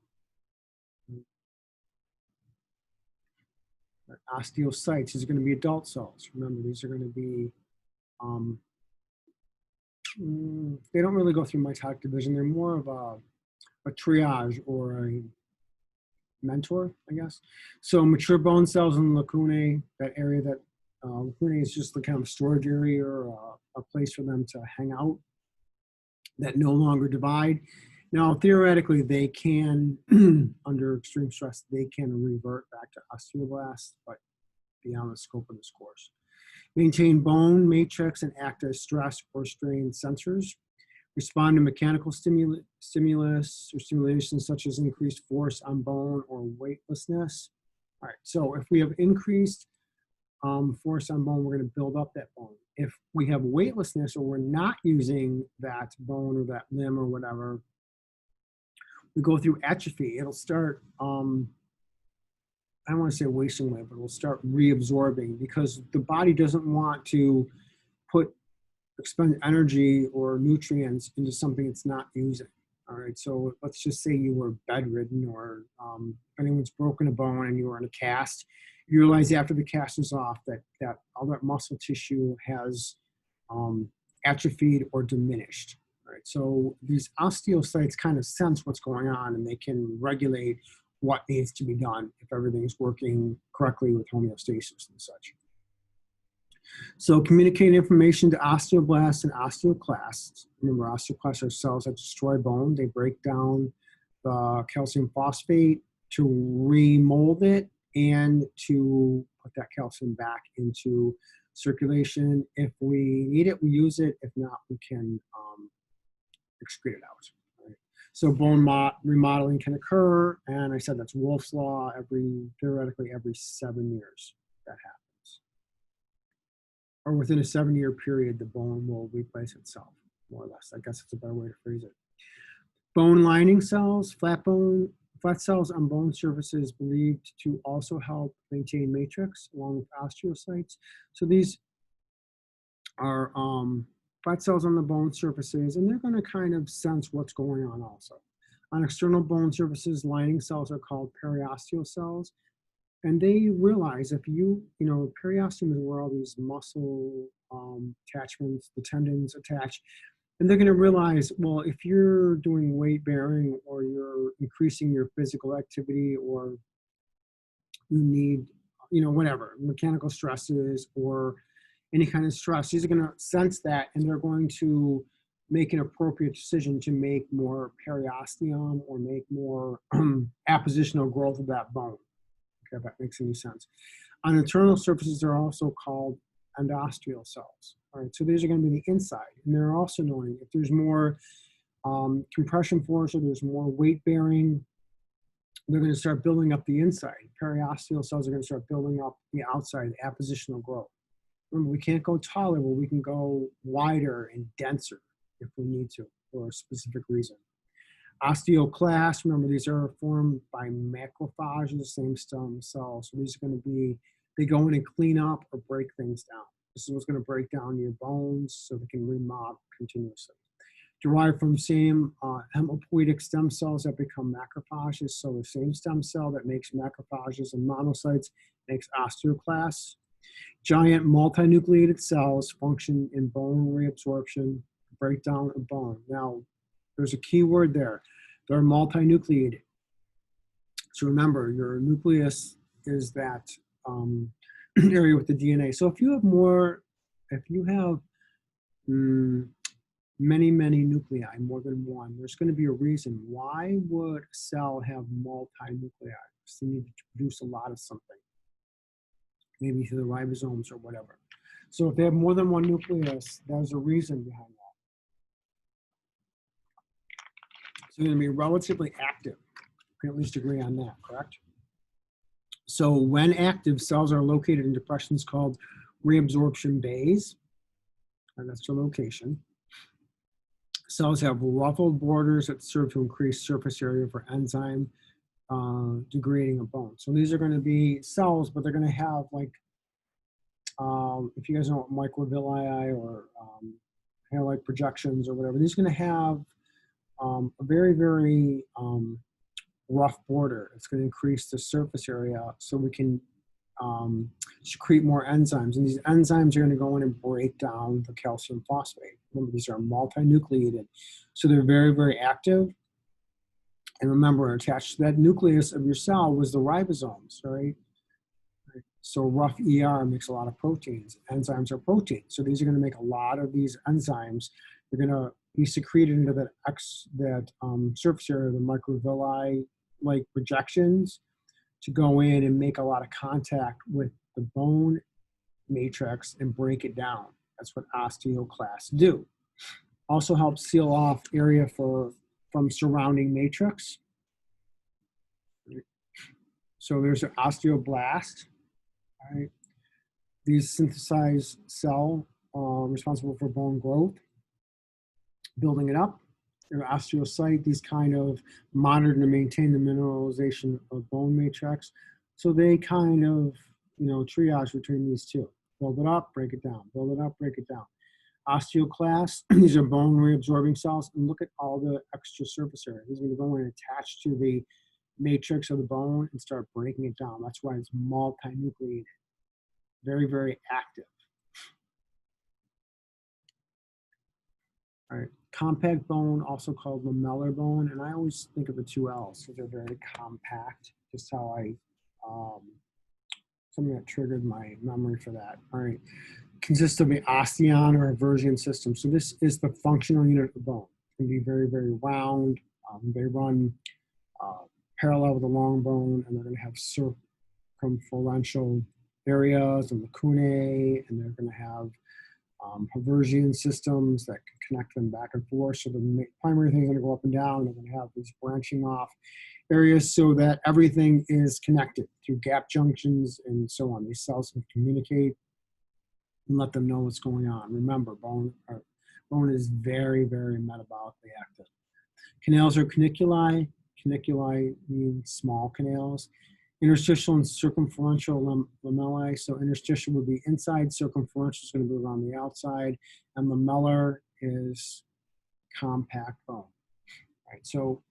Right, osteocytes, these are going to be adult cells. Remember, these are going to be, they don't really go through mitotic division. They're more of a triage or a mentor, I guess. So mature bone cells in lacunae, that area that lacunae is just the kind of storage area or a place for them to hang out that no longer divide. Now, theoretically, they can, under extreme stress, they can revert back to osteoblasts, but beyond the scope of this course. Maintain bone matrix and act as stress or strain sensors. Respond to mechanical stimulus or stimulation such as increased force on bone or weightlessness. All right, so if we have increased force on bone, we're going to build up that bone. If we have weightlessness or we're not using that bone or that limb or whatever, we go through atrophy. It'll start, I don't want to say wasting away, but it'll start reabsorbing because the body doesn't want to expend energy or nutrients into something it's not using. All right, so let's just say you were bedridden, or if anyone's broken a bone and you were in a cast, you realize after the cast is off that all that muscle tissue has atrophied or diminished. All right, so these osteocytes kind of sense what's going on, and they can regulate what needs to be done if everything's working correctly with homeostasis and such. So communicate information to osteoblasts and osteoclasts. Remember, osteoclasts are cells that destroy bone. They break down the calcium phosphate to remold it and to put that calcium back into circulation. If we need it, we use it. If not, we can excrete it out. Right? So bone remodeling can occur, and I said that's Wolff's Law. Theoretically, every 7 years that happens. Or within a 7-year period, the bone will replace itself, more or less. I guess it's a better way to phrase it. Bone lining cells, flat cells on bone surfaces believed to also help maintain matrix along with osteocytes. So these are flat cells on the bone surfaces, and they're going to kind of sense what's going on also. On external bone surfaces, lining cells are called periosteal cells. And they realize if periosteum is where all these muscle attachments, the tendons attach, and they're going to realize, well, if you're doing weight bearing or you're increasing your physical activity or you need, whatever, mechanical stresses or any kind of stress, these are going to sense that, and they're going to make an appropriate decision to make more periosteum or make more appositional growth of that bone. Okay, if that makes any sense. On internal surfaces, they're also called endosteal cells. All right, so these are going to be the inside, and they're also knowing if there's more compression force or there's more weight bearing, they're going to start building up the inside. Periosteal cells are going to start building up the outside, the appositional growth. Remember, we can't go taller, but we can go wider and denser if we need to for a specific reason. Osteoclasts, remember, these are formed by macrophages, same stem cells. So these are going to be, they go in and clean up or break things down. This is what's going to break down your bones so they can remodel continuously. Derived from same hematopoietic stem cells that become macrophages. So the same stem cell that makes macrophages and monocytes makes osteoclasts. Giant multinucleated cells function in bone reabsorption, breakdown of bone. Now, There's a key word there. They're multinucleated. So remember, your nucleus is that area with the DNA. So if you have many nuclei, more than one, there's going to be a reason. Why would a cell have multinuclei? Because they need to produce a lot of something, maybe through the ribosomes or whatever. So if they have more than one nucleus, there's a reason behind that. So they're going to be relatively active. We can at least agree on that, correct? So when active, cells are located in depressions called reabsorption bays, and that's the location. Cells have ruffled borders that serve to increase surface area for enzyme degrading of bone. So these are going to be cells, but they're going to have like, if you guys know what microvilli or hair-like projections or whatever, these are going to have a very rough border. It's going to increase the surface area so we can secrete more enzymes. And these enzymes are going to go in and break down the calcium phosphate. Remember, these are multinucleated. So they're very active. And remember, attached to that nucleus of your cell was the ribosomes, right? So rough ER makes a lot of proteins. Enzymes are proteins. So these are going to make a lot of these enzymes. They're going to be secreted into that surface area, the microvilli-like projections, to go in and make a lot of contact with the bone matrix and break it down. That's what osteoclasts do. Also helps seal off area from surrounding matrix. So there's an osteoblast. Right. These synthesize cell responsible for bone growth, building it up. Your osteocyte, these kind of monitor and maintain the mineralization of bone matrix. So they kind of, triage between these two. Build it up, break it down. Build it up, break it down. Osteoclasts, these are bone reabsorbing cells. And look at all the extra surface area. These are going to go in and attach to the matrix of the bone and start breaking it down. That's why it's multinucleated. Very active. All right, compact bone, also called lamellar bone, and I always think of the two L's because they're very compact. Just how something that triggered my memory for that. All right, consists of the osteon or aversion system. So this is the functional unit of the bone. It can be very round. They run parallel with the long bone, and they're going to have circumferential areas and lacunae, and they're going to have Haversian systems that can connect them back and forth. So the primary thing is going to go up and down. They're going to have these branching off areas so that everything is connected through gap junctions and so on. These cells can communicate and let them know what's going on. Remember, bone is very metabolically active. Canals are caniculi. Caniculi mean small canals. Interstitial and circumferential lamellae. So interstitial would be inside, circumferential is going to be around the outside, and lamellar is compact bone. All right, so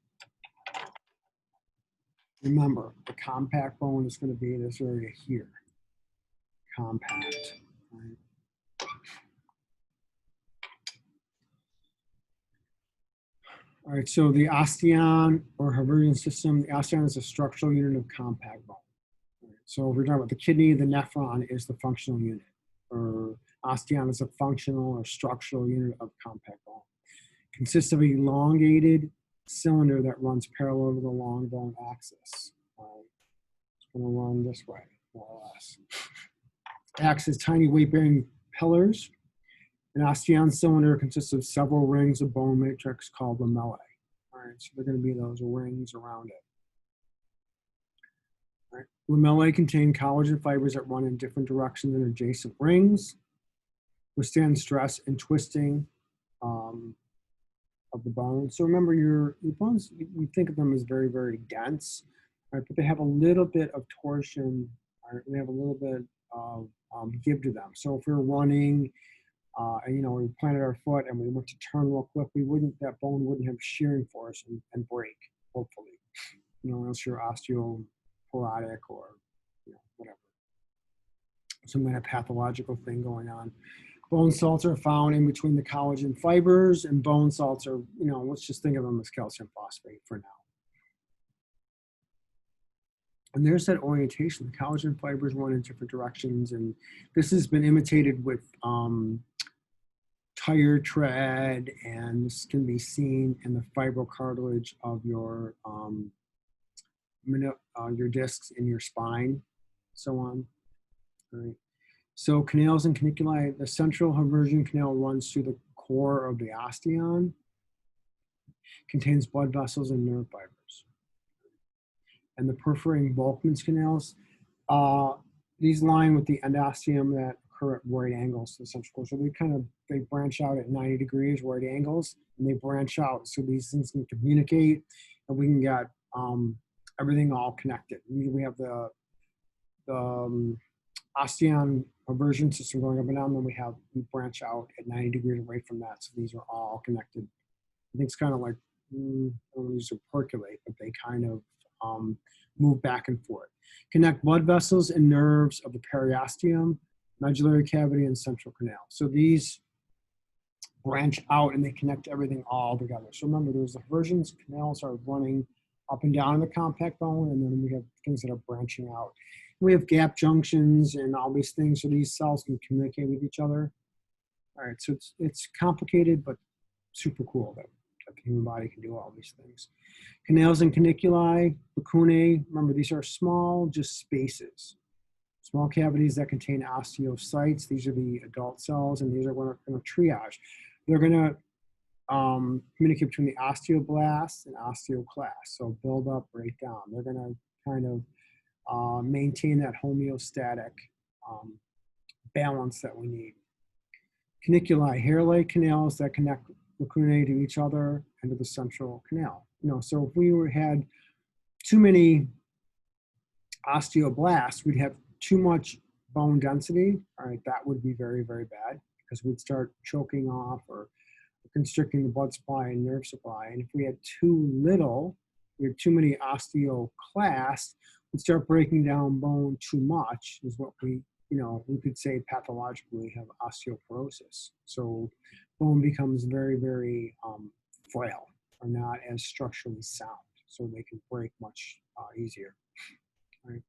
remember, the compact bone is going to be this area here. Compact. Right? All right, so the osteon or Haversian system, the osteon is a structural unit of compact bone. Right, so if we're talking about the kidney, the nephron is the functional unit, or osteon is a functional or structural unit of compact bone. Consists of an elongated cylinder that runs parallel to the long bone axis. It's going to run this way, more or less. Acts as tiny weight-bearing pillars. An osteon cylinder consists of several rings of bone matrix called lamellae. All right, so they're going to be those rings around it. All right. Lamellae contain collagen fibers that run in different directions in adjacent rings, withstand stress and twisting of the bone. So remember, your bones, you think of them as very dense, right? But they have a little bit of torsion, right? They have a little bit of give to them. So if we're running, and we planted our foot and we went to turn real quick, that bone wouldn't have shearing force and break, hopefully, unless you're osteoporotic or whatever, some kind of pathological thing going on. Bone salts are found in between the collagen fibers, and bone salts are, let's just think of them as calcium phosphate for now. And there's that orientation. The collagen fibers run in different directions, and this has been imitated with tire tread, and this can be seen in the fibrocartilage of your discs in your spine, so on. All right. So canals and caniculi, the central haversian canal runs through the core of the osteon, contains blood vessels and nerve fibers. And the perforating Volkmann's canals, these line with the endosteum that occur at right angles to the central core. So they branch out at 90 degrees, right angles, and they branch out so these things can communicate, and we can get everything all connected. We have the osteon haversian system going up and down, then we branch out at 90 degrees away from that, so these are all connected. I think it's kind of like, I don't want to use to percolate, but they kind of move back and forth. Connect blood vessels and nerves of the periosteum, medullary cavity, and central canal. So these branch out and they connect everything all together. So remember, there's the haversians, canals are running up and down in the compact bone, and then we have things that are branching out. We have gap junctions and all these things, so these cells can communicate with each other. All right, so it's complicated, but super cool that the human body can do all these things. Canals and caniculi, lacunae, remember these are small, just spaces. Small cavities that contain osteocytes. These are the adult cells, and these are going to triage. They're going to communicate between the osteoblasts and osteoclasts, so build up, break down. They're going to kind of maintain that homeostatic balance that we need. Caniculi, hair-like canals that connect lacunae to each other and to the central canal. So if we had too many osteoblasts, we'd have too much bone density. All right, that would be very, very bad, because we'd start choking off or constricting the blood supply and nerve supply. And if we had too little, we had too many osteoclasts, we'd start breaking down bone too much, is what we could say pathologically have osteoporosis. So bone becomes very, very frail, or not as structurally sound, so they can break much easier. Right.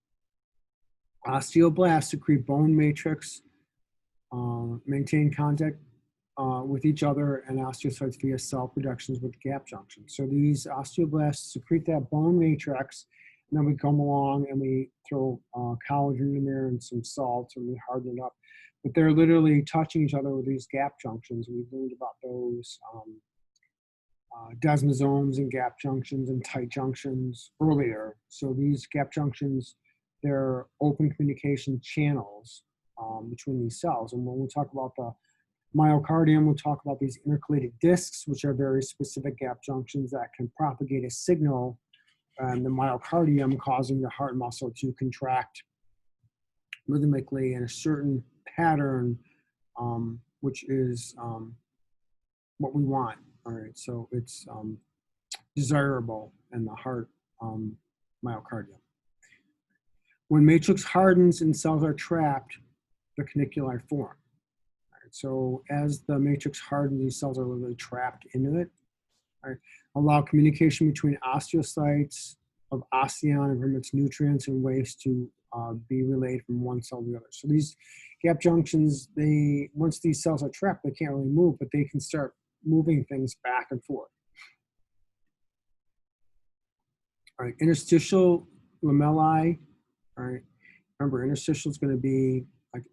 Osteoblasts secrete bone matrix, maintain contact with each other, and osteocytes via cell productions with gap junctions. So these osteoblasts secrete that bone matrix, and then we come along and we throw collagen in there and some salt, and we harden it up. But they're literally touching each other with these gap junctions. We've learned about those desmosomes and gap junctions and tight junctions earlier. So these gap junctions, they're open communication channels between these cells. And when we talk about the myocardium, we'll talk about these intercalated discs, which are very specific gap junctions that can propagate a signal, and the myocardium causing the heart muscle to contract rhythmically in a certain pattern, which is what we want. All right, so it's desirable in the heart myocardium. When matrix hardens and cells are trapped, the caniculi form. All right, so as the matrix hardens, these cells are literally trapped into it. All right, allow communication between osteocytes of osteon and from its nutrients and waste to be relayed from one cell to the other. So these gap junctions, once these cells are trapped, they can't really move, but they can start moving things back and forth. All right, interstitial lamellae. All right, remember, interstitial is going to be like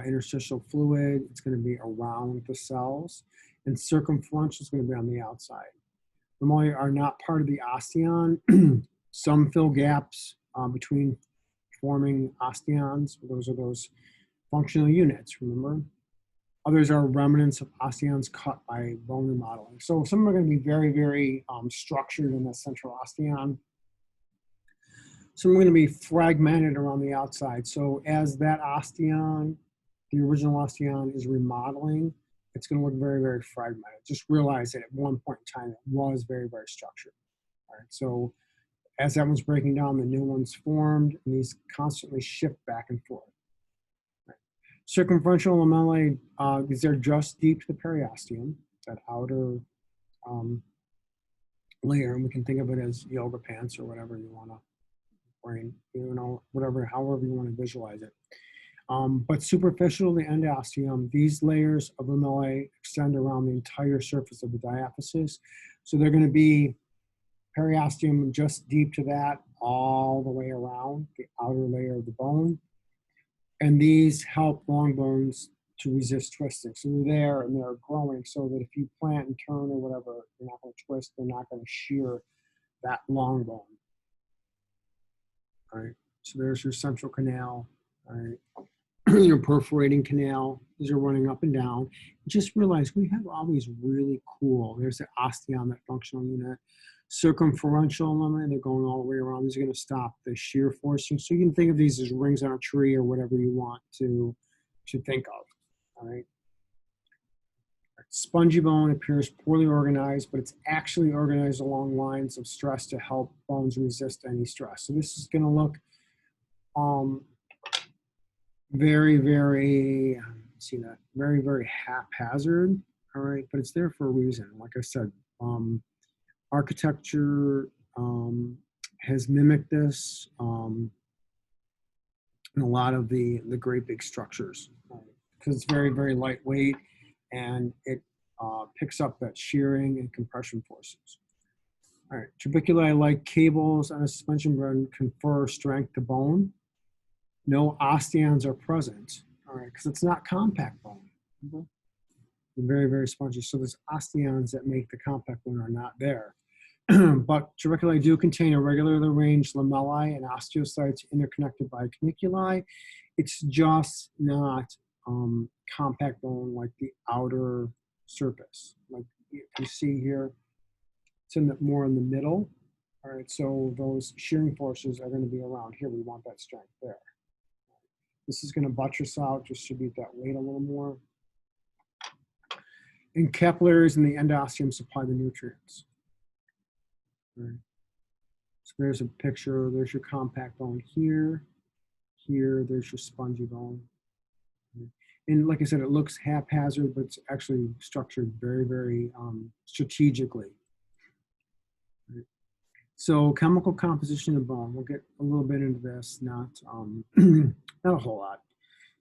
interstitial fluid. It's going to be around the cells, and circumferential is going to be on the outside. Lamellae are not part of the osteon. Some fill gaps between forming osteons. Those are those functional units, remember? Others are remnants of osteons cut by bone remodeling. So some are going to be very, very structured in the central osteon. Some are going to be fragmented around the outside. So as that osteon, the original osteon, is remodeling, it's going to look very, very fragmented. Just realize that at one point in time, it was very, very structured. All right, so as that one's breaking down, the new one's formed, and these constantly shift back and forth. Right. Circumferential lamellae, these are just deep to the periosteum, that outer layer, and we can think of it as yoga pants or whatever you want to bring, you know, whatever, however you want to visualize it. But superficial to the endosteum, these layers of lamellae extend around the entire surface of the diaphysis. So they're going to be periosteum just deep to that, all the way around the outer layer of the bone. And these help long bones to resist twisting. So they're there and they're growing so that if you plant and turn or whatever, they're not going to twist, they're not going to shear that long bone. All right, so there's your central canal. All right. Your perforating canal, these are running up and down. Just realize we have all these really cool, there's the osteon, that functional unit. Circumferential lamellae, they're going all the way around. These are going to stop the shear forcing. So you can think of these as rings on a tree or whatever you want to think of. All right. Spongy bone appears poorly organized, but it's actually organized along lines of stress to help bones resist any stress. So this is going to look very, very, see that, very, very haphazard, all right, but it's there for a reason. Like I said, architecture has mimicked this in a lot of the great big structures, because it's very, very lightweight, and it picks up that shearing and compression forces. All right, trabeculae, like cables on a suspension bridge, confer strength to bone. No osteons are present, all right, because it's not compact bone. Very, very spongy. So there's osteons that make the compact bone are not there. But trabeculae do contain irregularly arranged lamellae and osteocytes interconnected by caniculi. It's just not compact bone like the outer surface. Like you see here, it's more in the middle. All right, so those shearing forces are going to be around here. We want that strength there. This is going to buttress out, distribute that weight a little more. And capillaries in the endosteum supply the nutrients. Right. So there's a picture. There's your compact bone here. Here, there's your spongy bone. And like I said, it looks haphazard, but it's actually structured very, very strategically. Right. So chemical composition of bone. We'll get a little bit into this, not not a whole lot.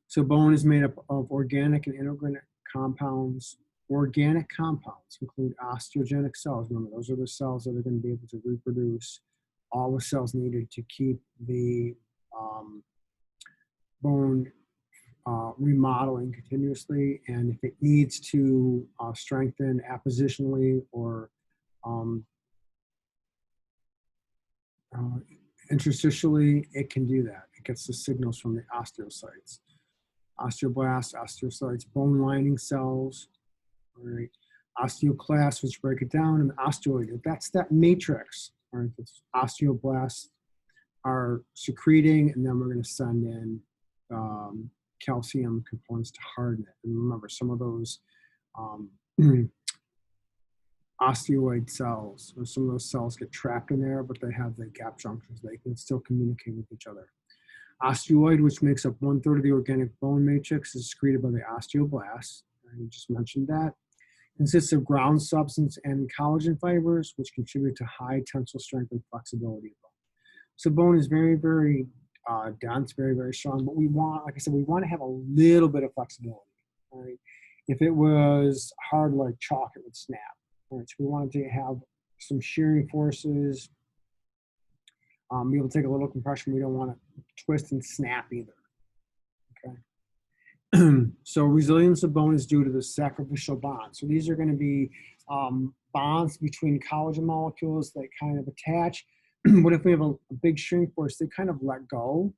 So bone is made up of organic and inorganic compounds. Organic compounds include osteogenic cells. Remember, those are the cells that are going to be able to reproduce all the cells needed to keep the bone remodeling continuously. And if it needs to strengthen appositionally or interstitially, it can do that. It gets the signals from the osteocytes. Osteoblasts, osteocytes, bone lining cells, all right, osteoclasts, which break it down, and osteoid. That's that matrix. All right, that's osteoblasts are secreting, and then we're going to send in calcium components to harden it. And remember, some of those osteoid cells, or some of those cells get trapped in there, but they have the gap junctions. They can still communicate with each other. Osteoid, which makes up 1/3 of the organic bone matrix, is secreted by the osteoblasts. I just mentioned that. Consists of ground substance and collagen fibers, which contribute to high tensile strength and flexibility of bone. So bone is very, very dense, very, very strong, but we want, like I said, we want to have a little bit of flexibility. Right? If it was hard like chalk, it would snap. Right? So we wanted to have some shearing forces, be able to take a little compression. We don't want to twist and snap either. Okay. So resilience of bone is due to the sacrificial bond. So these are going to be bonds between collagen molecules that kind of attach. But if we have a big shrink force, they kind of let go.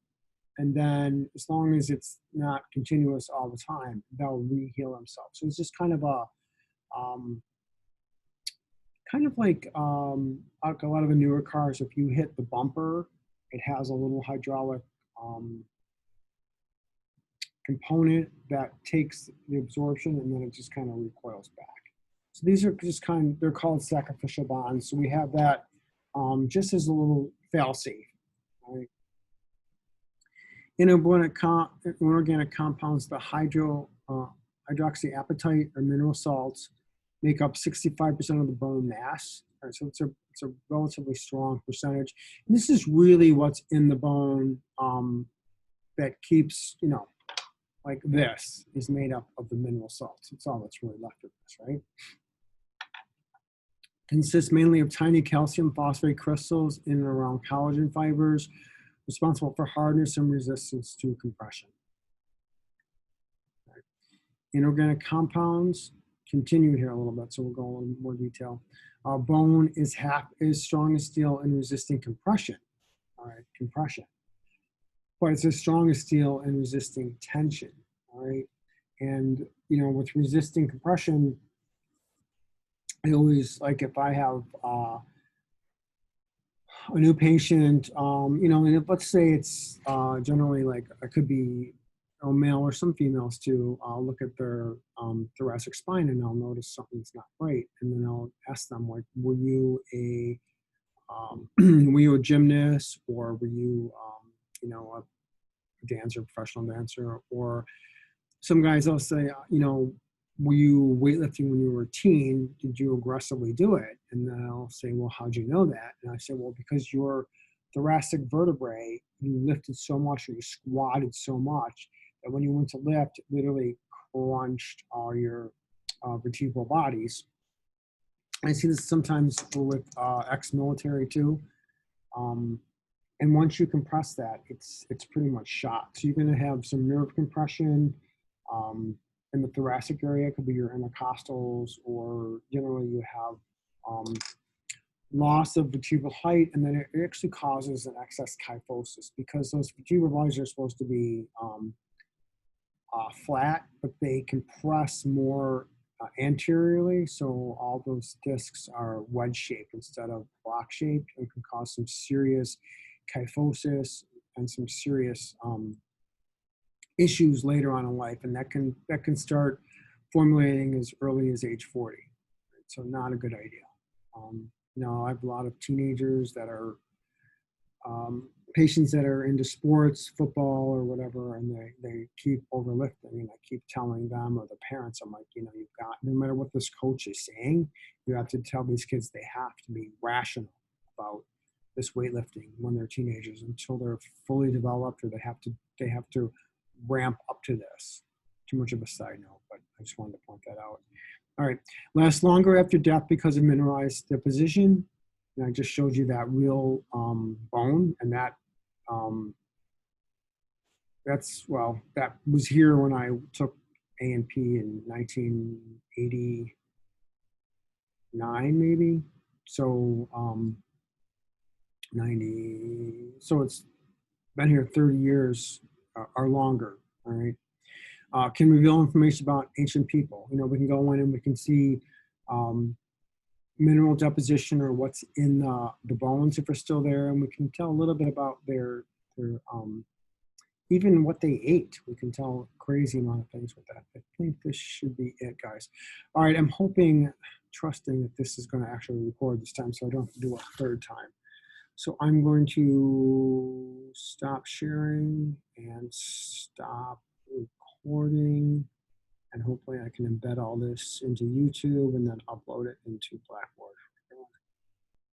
And then as long as it's not continuous all the time, they'll re-heal themselves. So it's just kind of a, like a lot of the newer cars, if you hit the bumper, it has a little hydraulic component that takes the absorption, and then it just kind of recoils back. So these are just they're called sacrificial bonds. So we have that just as a little fail-safe. Right? Inorganic compounds, the hydroxyapatite or mineral salts, make up 65% of the bone mass. All right, so it's a relatively strong percentage. And this is really what's in the bone that keeps, like this is made up of the mineral salts. It's all that's really left of this, right? Consists mainly of tiny calcium phosphate crystals in and around collagen fibers, responsible for hardness and resistance to compression. Right. Inorganic compounds, continue here a little bit, so we'll go in more detail. Bone is half as strong as steel in resisting compression. All right, compression. But it's as strong as steel in resisting tension. All right, and with resisting compression, I always like if I have a new patient, and let's say it's generally like it could be a male or some females too. I'll look at their thoracic spine and I'll notice something's not right, and then I'll ask them like, were you a gymnast, or were you a dancer, professional dancer, or some guys I'll say, were you weightlifting when you were a teen? Did you aggressively do it? And then I'll say, well, how'd you know that? And I say, well, because your thoracic vertebrae, you lifted so much or you squatted so much that when you went to lift, it literally crunched all your vertebral bodies. I see this sometimes with ex-military too. And once you compress that, it's pretty much shot. So you're going to have some nerve compression in the thoracic area. It could be your intercostals, or generally you have loss of vertebral height, and then it actually causes an excess kyphosis, because those vertebral bodies are supposed to be flat, but they compress more anteriorly, so all those discs are wedge-shaped instead of block-shaped, and can cause some serious kyphosis and some serious issues later on in life, and that can start formulating as early as age 40. Right? So not a good idea. I have a lot of teenagers that are patients that are into sports, football or whatever, and they keep overlifting, and I keep telling them, or the parents, I'm like, you've got, no matter what this coach is saying, you have to tell these kids they have to be rational about this weightlifting when they're teenagers until they're fully developed, or they have to ramp up to this. Too much of a side note, but I just wanted to point that out. All right, lasts longer after death because of mineralized deposition. And I just showed you that real bone, and that that was here when I took A&P in 1989, maybe. So 90. So it's been here 30 years or longer. All right. Can reveal information about ancient people. We can go in and we can see mineral deposition, or what's in the bones if they're still there, and we can tell a little bit about their even what they ate. We can tell a crazy amount of things with that. I think this should be it, guys. All right, I'm trusting that this is going to actually record this time, so I don't have to do it a third time. So I'm going to stop sharing and stop recording, and hopefully I can embed all this into YouTube and then upload it into Blackboard.